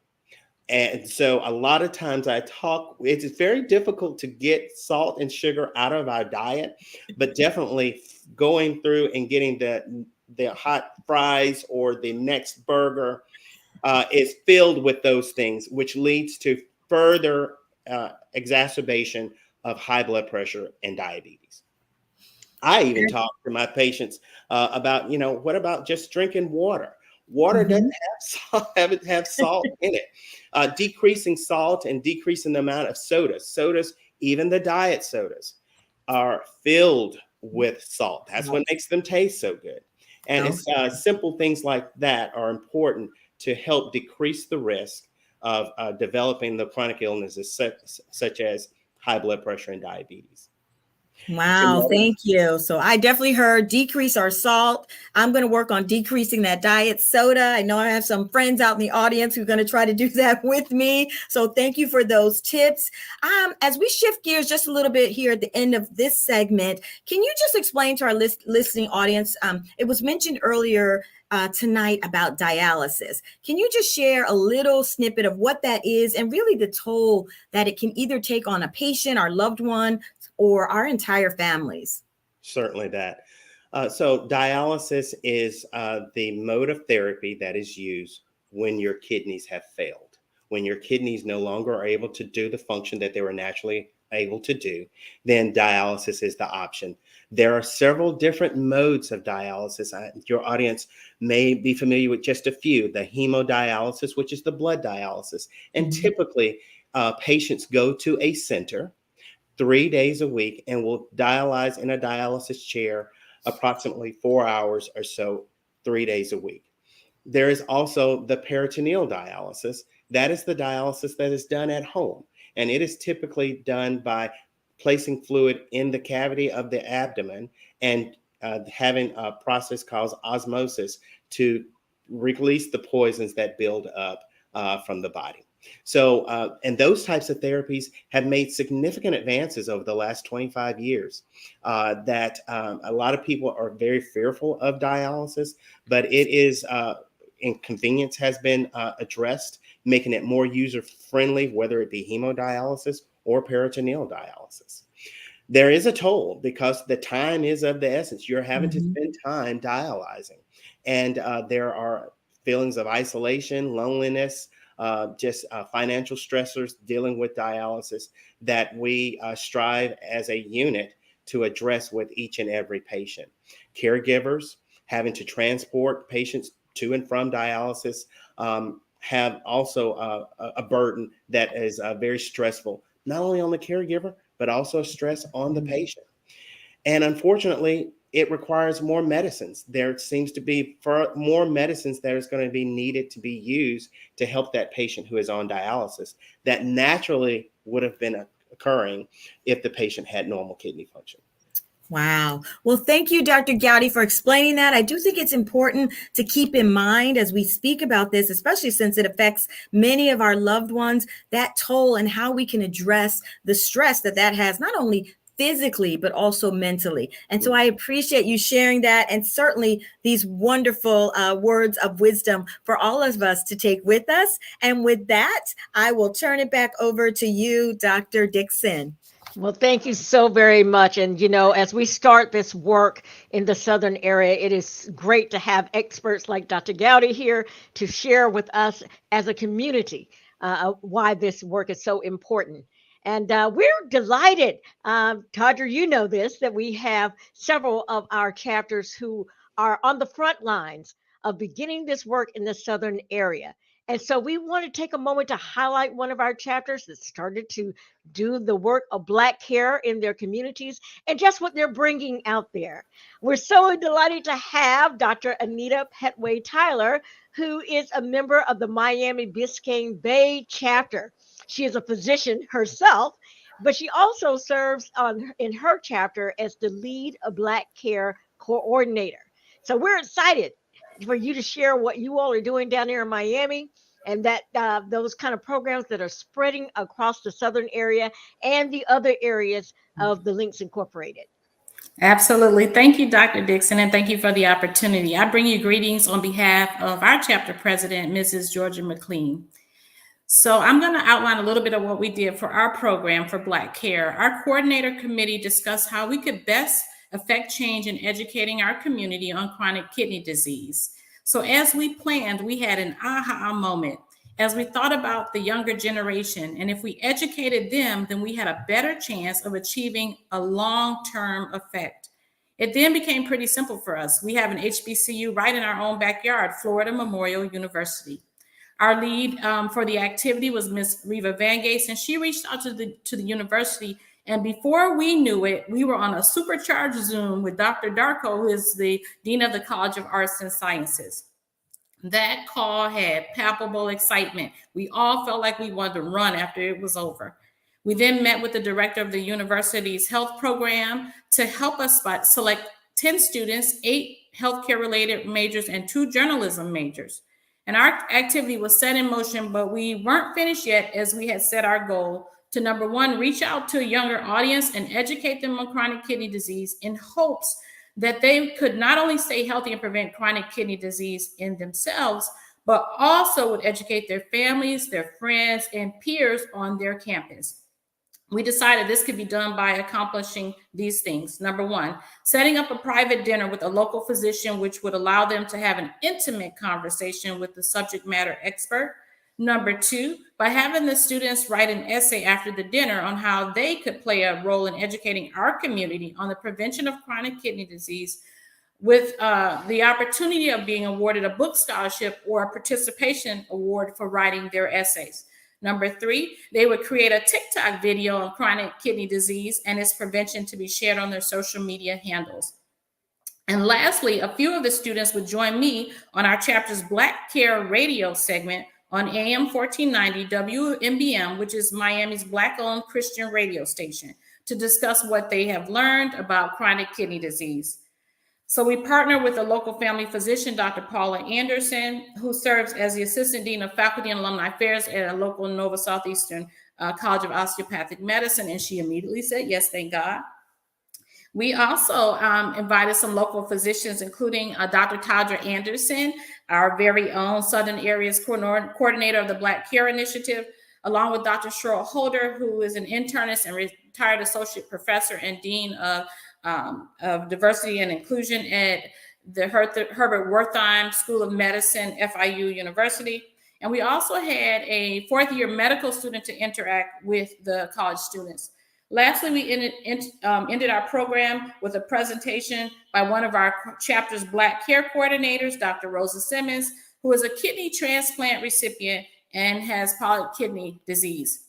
And so a lot of times it's very difficult to get salt and sugar out of our diet, but definitely going through and getting the hot fries or the next burger is filled with those things, which leads to further exacerbation of high blood pressure and diabetes. I even talk to my patients about, what about just drinking water? Water doesn't have salt in it. Decreasing salt and decreasing the amount of sodas, even the diet sodas, are filled with salt. That's what makes them taste so good. And it's simple things like that are important to help decrease the risk of developing the chronic illnesses such as high blood pressure and diabetes.
Wow, thank you. So I definitely heard decrease our salt. I'm going to work on decreasing that diet soda. I know I have some friends out in the audience who are going to try to do that with me. So thank you for those tips. As we shift gears just a little bit here at the end of this segment, can you just explain to our listening audience? It was mentioned earlier tonight about dialysis. Can you just share a little snippet of what that is and really the toll that it can either take on a patient, our loved one, or our entire families?
Certainly that. So dialysis is the mode of therapy that is used when your kidneys have failed, when your kidneys no longer are able to do the function that they were naturally able to do, then dialysis is the option. There are several different modes of dialysis. Your audience may be familiar with just a few: the hemodialysis, which is the blood dialysis. And typically, patients go to a center 3 days a week and will dialyze in a dialysis chair approximately 4 hours or so, 3 days a week. There is also the peritoneal dialysis. That is the dialysis that is done at home. And it is typically done by placing fluid in the cavity of the abdomen and having a process called osmosis to release the poisons that build up from the body. So, and those types of therapies have made significant advances over the last 25 years. That a lot of people are very fearful of dialysis, but it is inconvenience has been addressed, making it more user friendly, whether it be hemodialysis or peritoneal dialysis. There is a toll because the time is of the essence. You're having to spend time dialyzing, and there are feelings of isolation, loneliness, just financial stressors dealing with dialysis that we strive as a unit to address with each and every patient. Caregivers having to transport patients to and from dialysis have also a burden that is very stressful, not only on the caregiver, but also stress on the patient. And unfortunately, it requires more medicines. There seems to be more medicines that is going to be needed to be used to help that patient who is on dialysis that naturally would have been occurring if the patient had normal kidney function.
Wow. Well, thank you, Dr. Gowdy, for explaining that. I do think it's important to keep in mind as we speak about this, especially since it affects many of our loved ones, that toll and how we can address the stress that that has, not only physically, but also mentally. And so I appreciate you sharing that, and certainly these wonderful words of wisdom for all of us to take with us. And with that, I will turn it back over to you, Dr. Dixon.
Well, thank you so very much. And, as we start this work in the Southern area, it is great to have experts like Dr. Gowdy here to share with us as a community why this work is so important. And we're delighted, Todger, you know this, that we have several of our chapters who are on the front lines of beginning this work in the Southern area. And so we want to take a moment to highlight one of our chapters that started to do the work of Black care in their communities and just what they're bringing out there. We're so delighted to have Dr. Anita Petway Tyler, who is a member of the Miami Biscayne Bay chapter. She is a physician herself, but she also serves in her chapter as the lead of Black care coordinator. So we're excited for you to share what you all are doing down here in Miami, and that those kind of programs that are spreading across the Southern area and the other areas of the Links Incorporated.
Absolutely. Thank you, Dr. Dixon, and thank you for the opportunity. I bring you greetings on behalf of our chapter president, Mrs. Georgia McLean. So I'm going to outline a little bit of what we did for our program for Black Care. Our coordinator committee discussed how we could best affect change in educating our community on chronic kidney disease. So as we planned, we had an aha moment as we thought about the younger generation. And if we educated them, then we had a better chance of achieving a long-term effect. It then became pretty simple for us. We have an HBCU right in our own backyard, Florida Memorial University. Our lead for the activity was Miss Reva Vangase, and she reached out to the university. And before we knew it, we were on a supercharged Zoom with Dr. Darko, who is the Dean of the College of Arts and Sciences. That call had palpable excitement. We all felt like we wanted to run after it was over. We then met with the director of the university's health program to help us select 10 students, 8 healthcare related majors and 2 journalism majors. And our activity was set in motion, but we weren't finished yet, as we had set our goal to, number one, reach out to a younger audience and educate them on chronic kidney disease in hopes that they could not only stay healthy and prevent chronic kidney disease in themselves, but also would educate their families, their friends, and peers on their campus. We decided this could be done by accomplishing these things. Number one, setting up a private dinner with a local physician, which would allow them to have an intimate conversation with the subject matter expert. Number two, by having the students write an essay after the dinner on how they could play a role in educating our community on the prevention of chronic kidney disease, with the opportunity of being awarded a book scholarship or a participation award for writing their essays. Number three, they would create a TikTok video on chronic kidney disease and its prevention to be shared on their social media handles. And lastly, a few of the students would join me on our chapter's Black Care radio segment on AM 1490 WMBM, which is Miami's Black-owned Christian radio station, to discuss what they have learned about chronic kidney disease. So we partner with a local family physician, Dr. Paula Anderson, who serves as the Assistant Dean of Faculty and Alumni Affairs at a local Nova Southeastern College of Osteopathic Medicine. And she immediately said, yes, thank God. We also invited some local physicians, including Dr. Tadra Anderson, our very own Southern Areas coordinator of the Black Care Initiative, along with Dr. Cheryl Holder, who is an internist and retired associate professor and dean of diversity and inclusion at the Herbert Wertheim School of Medicine, FIU University. And we also had a fourth-year medical student to interact with the college students. Lastly, we ended our program with a presentation by one of our chapter's Black Care coordinators, Dr. Rosa Simmons, who is a kidney transplant recipient and has polyp kidney disease.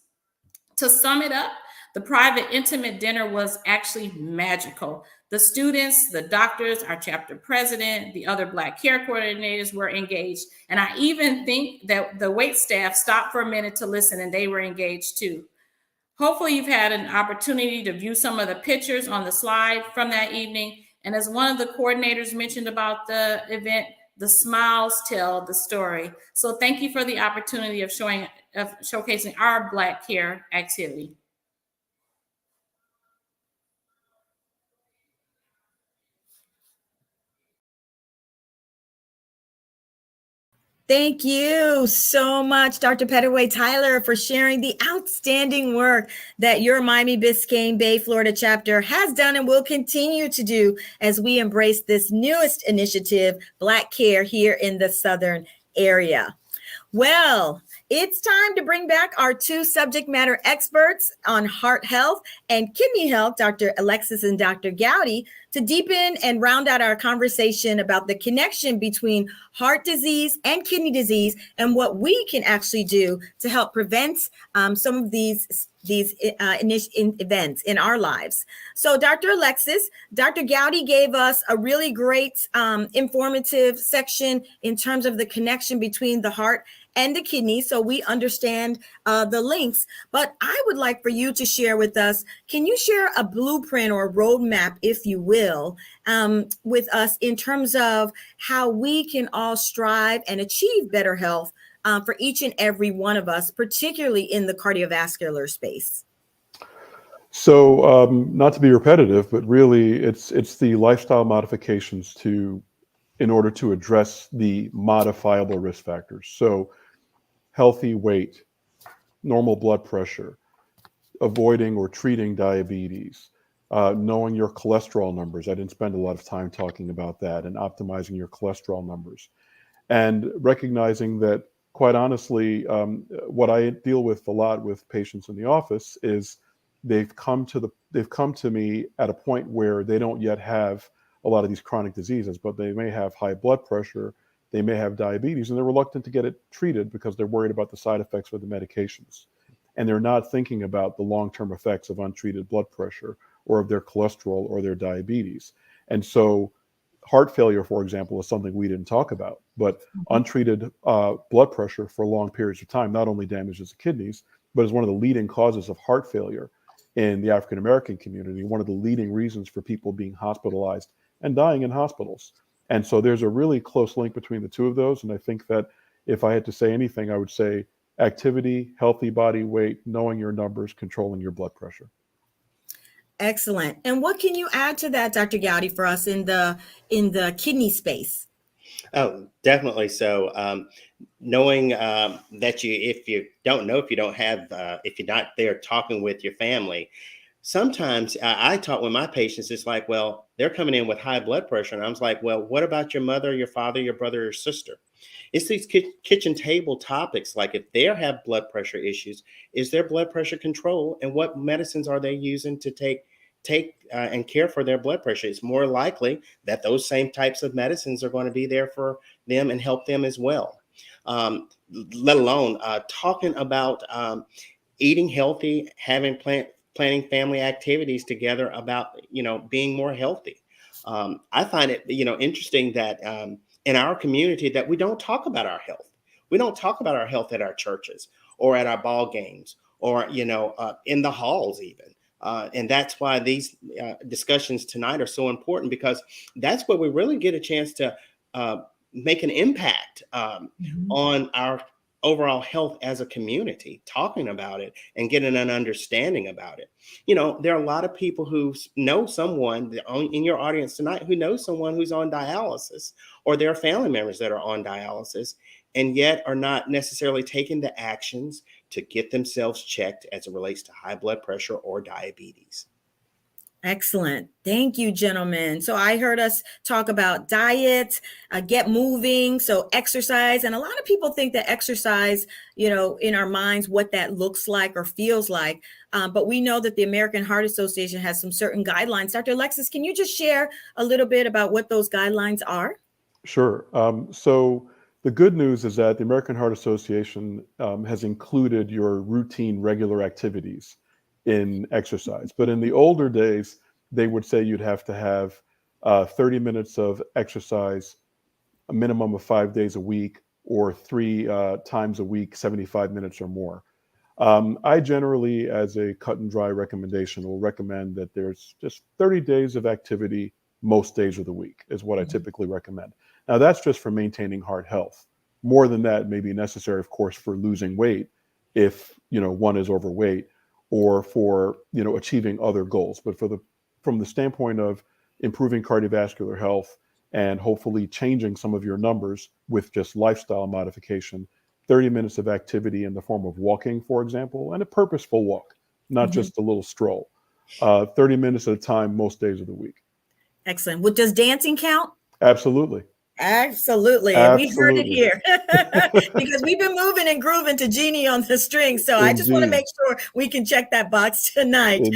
To sum it up, the private intimate dinner was actually magical. The students, the doctors, our chapter president, the other Black Care coordinators were engaged. And I even think that the wait staff stopped for a minute to listen, and they were engaged too. Hopefully you've had an opportunity to view some of the pictures on the slide from that evening. And as one of the coordinators mentioned about the event, the smiles tell the story. So thank you for the opportunity of showcasing our Black Care activity.
Thank you so much, Dr. Pettaway Tyler, for sharing the outstanding work that your Miami Biscayne Bay, Florida chapter has done and will continue to do as we embrace this newest initiative, Black Care, here in the Southern area. Well, it's time to bring back our two subject matter experts on heart health and kidney health, Dr. Alexis and Dr. Gowdy, to deepen and round out our conversation about the connection between heart disease and kidney disease and what we can actually do to help prevent some of these events in our lives. So Dr. Alexis, Dr. Gowdy gave us a really great informative section in terms of the connection between the heart and the kidney, so we understand the links. But I would like for you to share with us, can you share a blueprint or a roadmap, if you will, with us in terms of how we can all strive and achieve better health for each and every one of us, particularly in the cardiovascular space?
So not to be repetitive, but really it's the lifestyle modifications in order to address the modifiable risk factors. So healthy weight, normal blood pressure, avoiding or treating diabetes, knowing your cholesterol numbers. I didn't spend a lot of time talking about that, and optimizing your cholesterol numbers. And recognizing that, quite honestly, what I deal with a lot with patients in the office is they've come to me at a point where they don't yet have a lot of these chronic diseases, but they may have high blood pressure, they may have diabetes, and they're reluctant to get it treated because they're worried about the side effects with the medications. And they're not thinking about the long-term effects of untreated blood pressure or of their cholesterol or their diabetes. And so heart failure, for example, is something we didn't talk about, but untreated blood pressure for long periods of time not only damages the kidneys, but is one of the leading causes of heart failure in the African American community, one of the leading reasons for people being hospitalized and dying in hospitals. And so there's a really close link between the two of those. And I think that if I had to say anything, I would say activity, healthy body weight, knowing your numbers, controlling your blood pressure.
Excellent. And what can you add to that, Dr. Gowdy, for us in the kidney space?
Oh, definitely. So, knowing that if you don't know, if you don't have, if you're not there talking with your family, sometimes I talk with my patients. It's like, well, they're coming in with high blood pressure, and I was like, well, what about your mother, your father, your brother, or sister? It's these kitchen table topics. Like if they have blood pressure issues, is their blood pressure controlled, and what medicines are they using to take and care for their blood pressure? It's more likely that those same types of medicines are going to be there for them and help them as well. Let alone talking about eating healthy, having planning family activities together about, being more healthy. I find it, interesting that in our community that we don't talk about our health. We don't talk about our health at our churches or at our ball games or, in the halls even. And that's why these discussions tonight are so important, because that's where we really get a chance to make an impact on our overall health as a community, talking about it and getting an understanding about it. There are a lot of people who know someone in your audience tonight who knows someone who's on dialysis, or their family members that are on dialysis, and yet are not necessarily taking the actions to get themselves checked as it relates to high blood pressure or diabetes.
Excellent. Thank you, gentlemen. So I heard us talk about diet, get moving, so exercise. And a lot of people think that exercise, in our minds, what that looks like or feels like. But we know that the American Heart Association has some certain guidelines. Dr. Alexis, can you just share a little bit about what those guidelines are?
Sure. So the good news is that the American Heart Association has included your routine, regular activities in exercise. But in the older days, they would say you'd have to have 30 minutes of exercise, a minimum of 5 days a week, or 3 times a week, 75 minutes or more. I generally, as a cut and dry recommendation, will recommend that there's just 30 days of activity most days of the week is what I typically recommend. Now, that's just for maintaining heart health. More than that may be necessary, of course, for losing weight if one is overweight, or for achieving other goals. But from the standpoint of improving cardiovascular health and hopefully changing some of your numbers with just lifestyle modification, 30 minutes of activity in the form of walking, for example, and a purposeful walk, not just a little stroll. 30 minutes at a time most days of the week.
Excellent. Well, does dancing count?
Absolutely.
Absolutely. And we heard it here because we've been moving and grooving to Genie on the String. So I just want to make sure we can check that box tonight.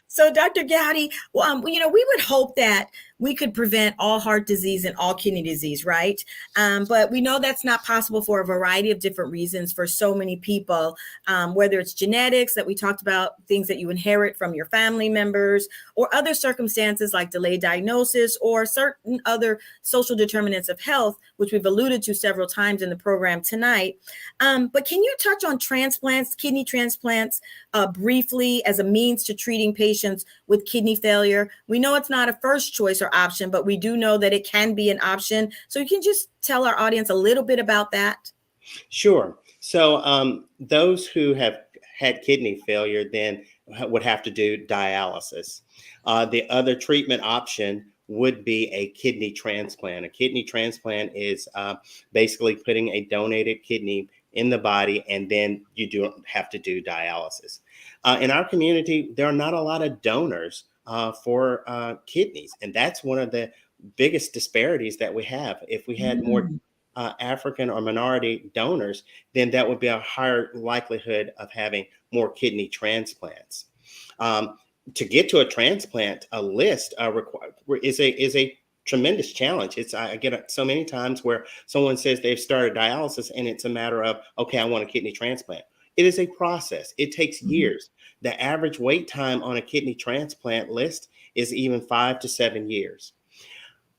So Dr. Gowdy, we would hope that we could prevent all heart disease and all kidney disease, right? But we know that's not possible for a variety of different reasons for so many people, whether it's genetics that we talked about, things that you inherit from your family members, or other circumstances like delayed diagnosis or certain other social determinants of health, which we've alluded to several times in the program tonight. But can you touch on transplants, kidney transplants, briefly as a means to treating patients with kidney failure? We know it's not a first choice or option, but we do know that it can be an option. So you can just tell our audience a little bit about that.
Sure. So those who have had kidney failure then would have to do dialysis. The other treatment option would be a kidney transplant. A kidney transplant is basically putting a donated kidney in the body, and then you do have to do dialysis. In our community, there are not a lot of donors for kidneys, and that's one of the biggest disparities that we have. If we had more African or minority donors, then that would be a higher likelihood of having more kidney transplants. To get to a transplant, a list is a tremendous challenge. I get so many times where someone says they've started dialysis and it's a matter of, okay, I want a kidney transplant. It is a process. It takes years. The average wait time on a kidney transplant list is even 5 to 7 years.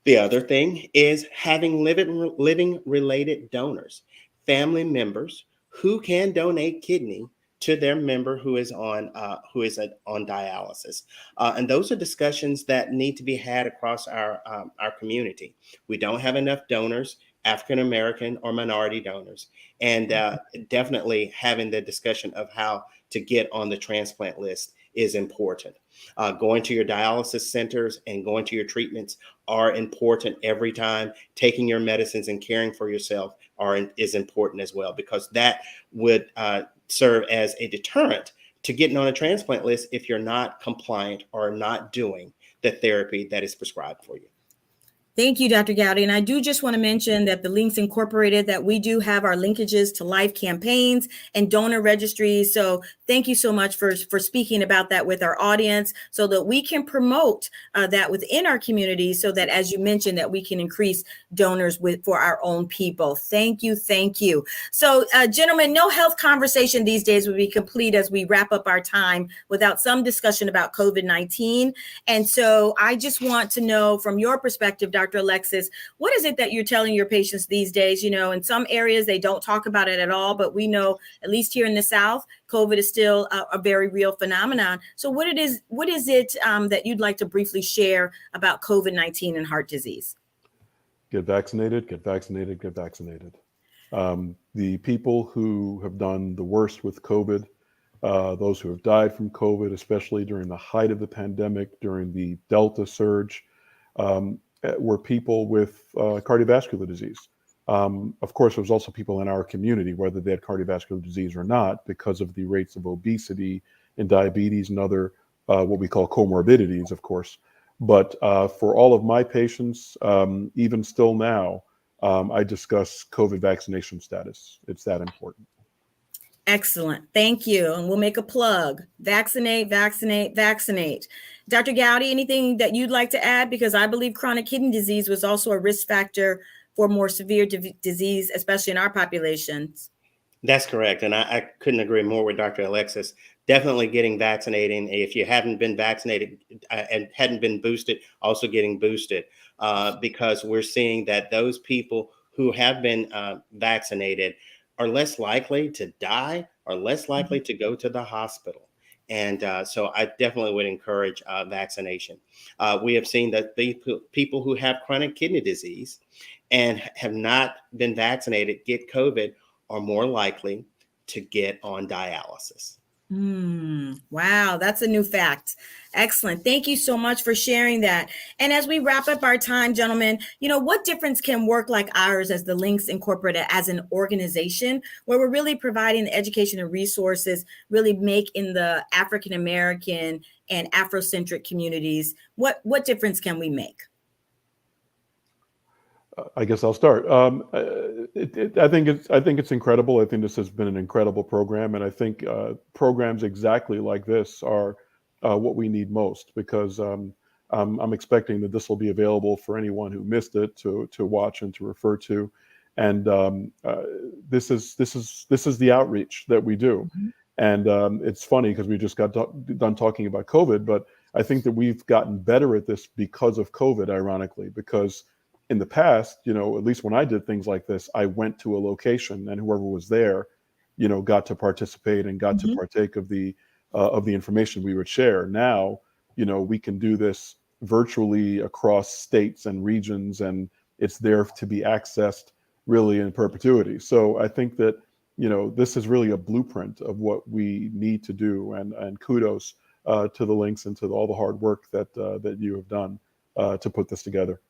The other thing is having living related donors, family members who can donate kidney to their member who is on dialysis. And those are discussions that need to be had across our community. We don't have enough donors, African American or minority donors, and definitely having the discussion of how to get on the transplant list is important. Going to your dialysis centers and going to your treatments are important every time. Taking your medicines and caring for yourself is important as well, because that would serve as a deterrent to getting on a transplant list if you're not compliant or not doing the therapy that is prescribed for you.
Thank you, Dr. Gowdy. And I do just want to mention that the Links Incorporated, that we do have our linkages to life campaigns and donor registries. So thank you so much for speaking about that with our audience, so that we can promote that within our community, so that, as you mentioned, that we can increase donors for our own people. Thank you. Thank you. So gentlemen, no health conversation these days would be complete as we wrap up our time without some discussion about COVID-19. And so I just want to know from your perspective, Dr. Alexis, what is it that you're telling your patients these days? You know, in some areas they don't talk about it at all, but we know, at least here in the South, COVID is still a very real phenomenon. So what is it that you'd like to briefly share about COVID-19 and heart disease?
Get vaccinated, get vaccinated, get vaccinated. The people who have done the worst with COVID, those who have died from COVID, especially during the height of the pandemic, during the Delta surge, were people with cardiovascular disease. Of course, there was also people in our community, whether they had cardiovascular disease or not, because of the rates of obesity and diabetes and other what we call comorbidities, of course. But for all of my patients, even still now, I discuss COVID vaccination status. It's that important.
Excellent. Thank you. And we'll make a plug. Vaccinate, vaccinate, vaccinate. Dr. Gowdy, anything that you'd like to add? Because I believe chronic kidney disease was also a risk factor for more severe disease, especially in our populations.
That's correct. And I couldn't agree more with Dr. Alexis. Definitely getting vaccinated. If you haven't been vaccinated and hadn't been boosted, also getting boosted, because we're seeing that those people who have been vaccinated are less likely to die, are less likely to go to the hospital. And so I definitely would encourage vaccination. We have seen that the people who have chronic kidney disease and have not been vaccinated get COVID are more likely to get on dialysis.
Wow, that's a new fact. Excellent. Thank you so much for sharing that. And as we wrap up our time, gentlemen, you know, what difference can work like ours as the Links Incorporated as an organization, where we're really providing the education and resources, really make in the African American and Afrocentric communities? What difference can we make?
I guess I'll start. I think it's incredible. I think this has been an incredible program, and I think programs exactly like this are what we need most, because I'm expecting that this will be available for anyone who missed it to watch and to refer to, and this is the outreach that we do. Mm-hmm. And it's funny because we just got done talking about COVID, but I think that we've gotten better at this because of COVID, ironically, because in the past, you know, at least when I did things like this, I went to a location and whoever was there, you know, got to participate and got to partake of the information we would share. Now, you know, we can do this virtually across states and regions, and it's there to be accessed really in perpetuity. So I think that, you know, this is really a blueprint of what we need to do, and kudos to the Links and to all the hard work that you have done to put this together.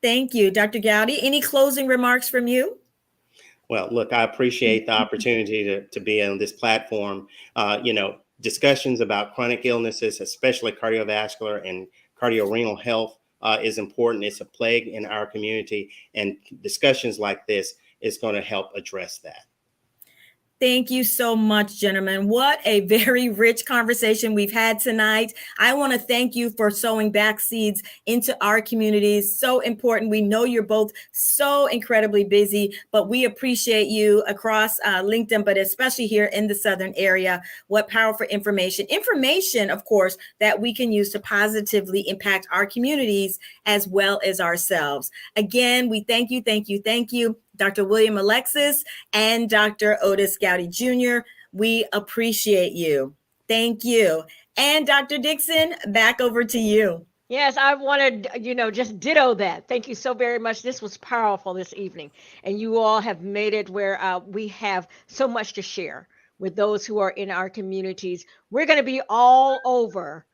Thank you. Dr. Gowdy, any closing remarks from you?
Well, look, I appreciate the opportunity to be on this platform. You know, discussions about chronic illnesses, especially cardiovascular and cardiorenal health, is important. It's a plague in our community, and discussions like this is going to help address that.
Thank you so much, gentlemen. What a very rich conversation we've had tonight. I want to thank you for sowing back seeds into our communities. So important. We know you're both so incredibly busy, but we appreciate you across LinkedIn, but especially here in the Southern area. What powerful information. Information, of course, that we can use to positively impact our communities as well as ourselves. Again, we thank you, thank you, thank you, Dr. William Alexis and Dr. Otis Gowdy Jr. We appreciate you. Thank you. And Dr. Dixon, back over to you.
Yes, I wanted, just ditto that. Thank you so very much. This was powerful this evening. And you all have made it where we have so much to share with those who are in our communities. We're going to be all over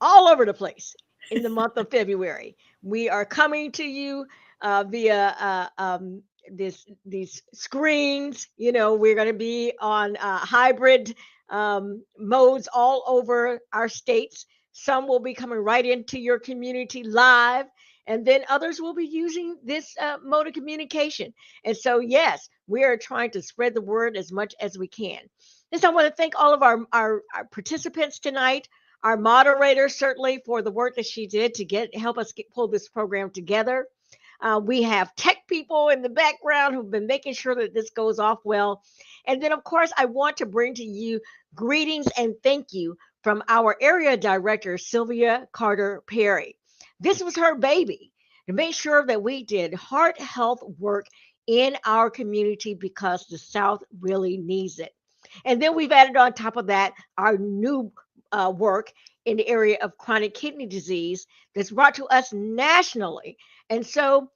the place in the month of February. We are coming to you via these screens. We're going to be on hybrid modes all over our states. Some will be coming right into your community live, and then others will be using this mode of communication. And so, yes, we are trying to spread the word as much as we can. And so I want to thank all of our participants tonight, our moderator certainly for the work that she did to help us pull this program together. We have tech people in the background who've been making sure that this goes off well. And then, of course, I want to bring to you greetings and thank you from our area director, Sylvia Carter Perry. This was her baby to make sure that we did heart health work in our community because the South really needs it. And then we've added on top of that our new work in the area of chronic kidney disease that's brought to us nationally. And so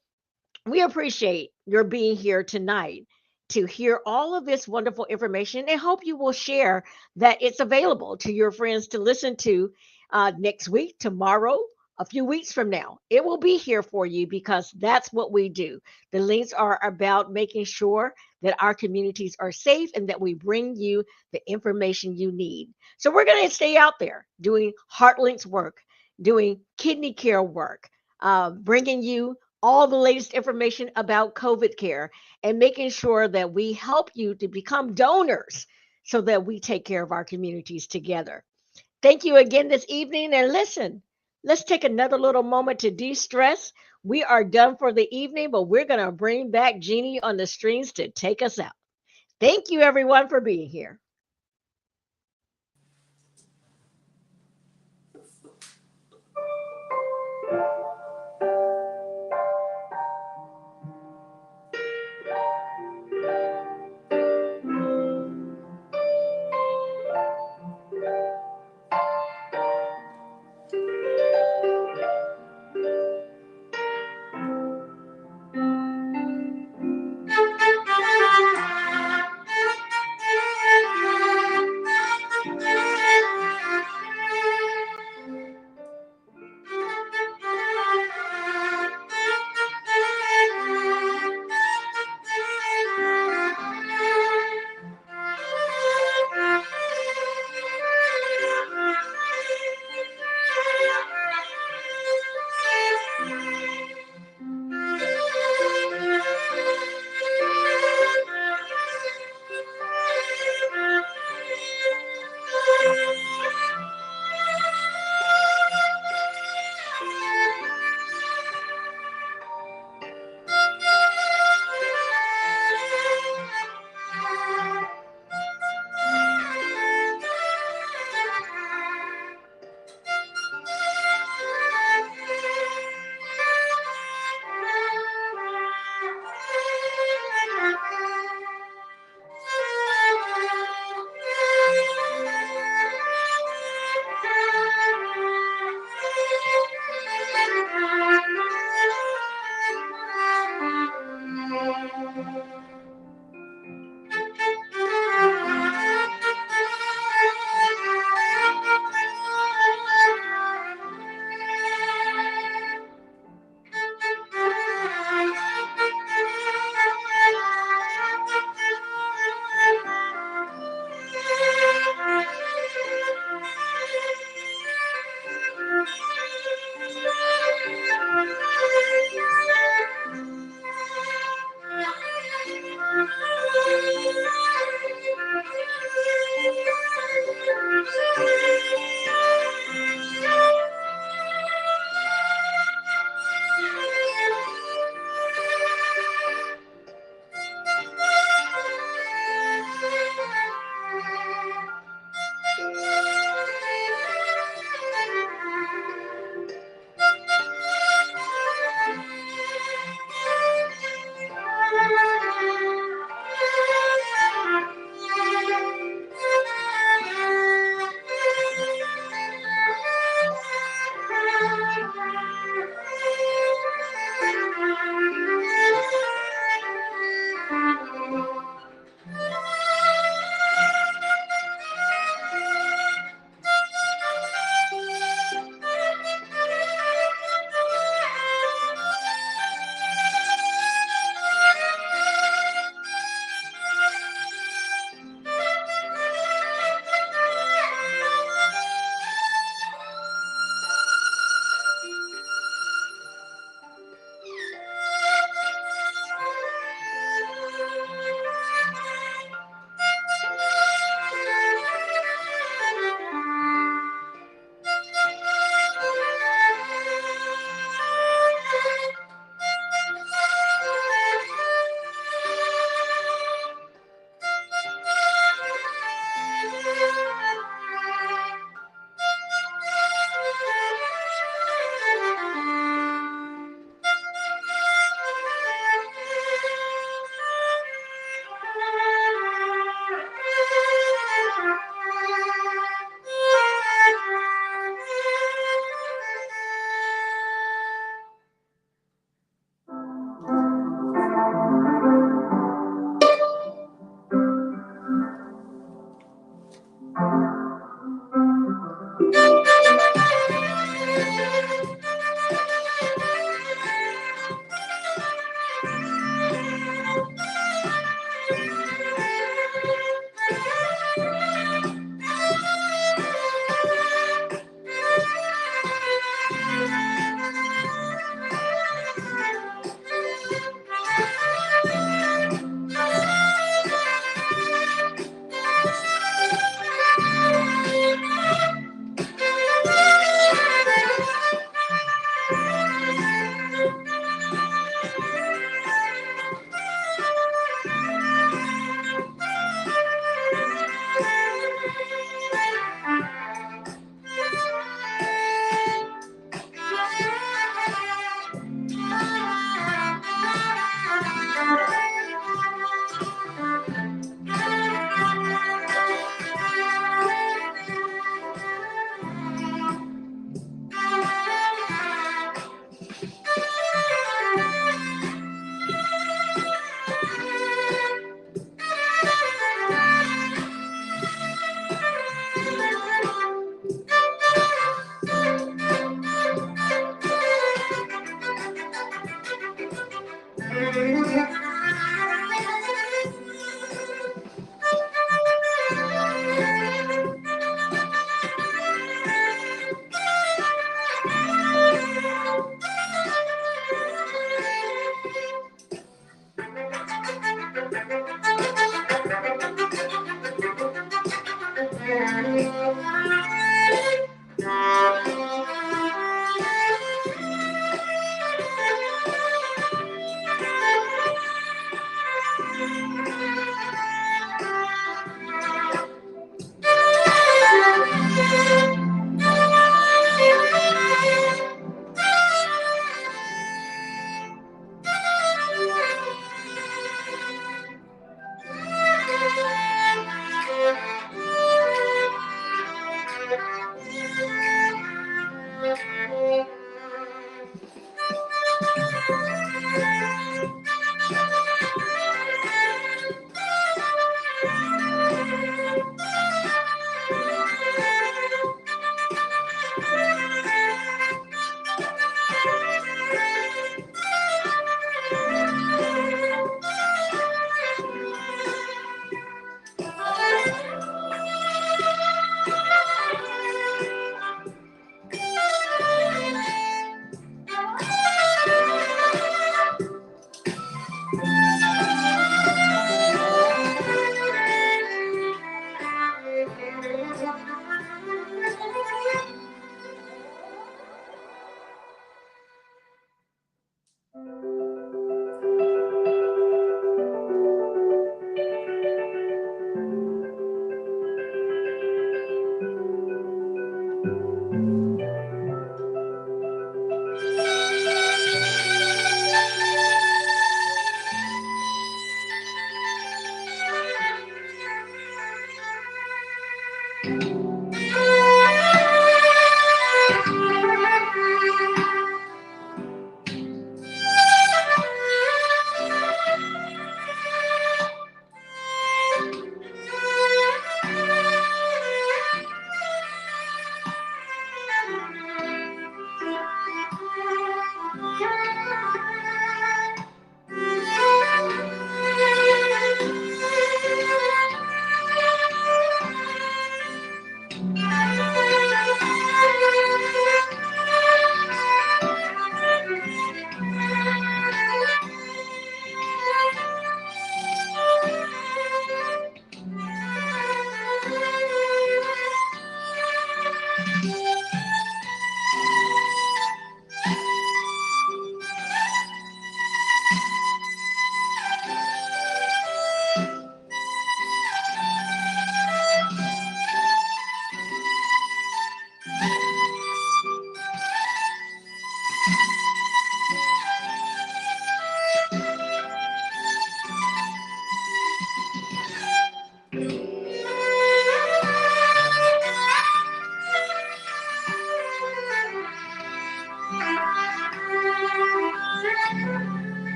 we appreciate your being here tonight to hear all of this wonderful information and hope you will share that it's available to your friends to listen to next week, tomorrow, a few weeks from now. It will be here for you because that's what we do. The links are about making sure that our communities are safe and that we bring you the information you need. So we're going to stay out there doing HeartLinks work, doing kidney care work, bringing you all the latest information about COVID care and making sure that we help you to become donors so that we take care of our communities together. Thank you again this evening. And listen, let's take another little moment to de stress. We are done for the evening, but we're going to bring back Jeannie on the strings to take us out. Thank you, everyone, for being here.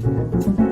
you.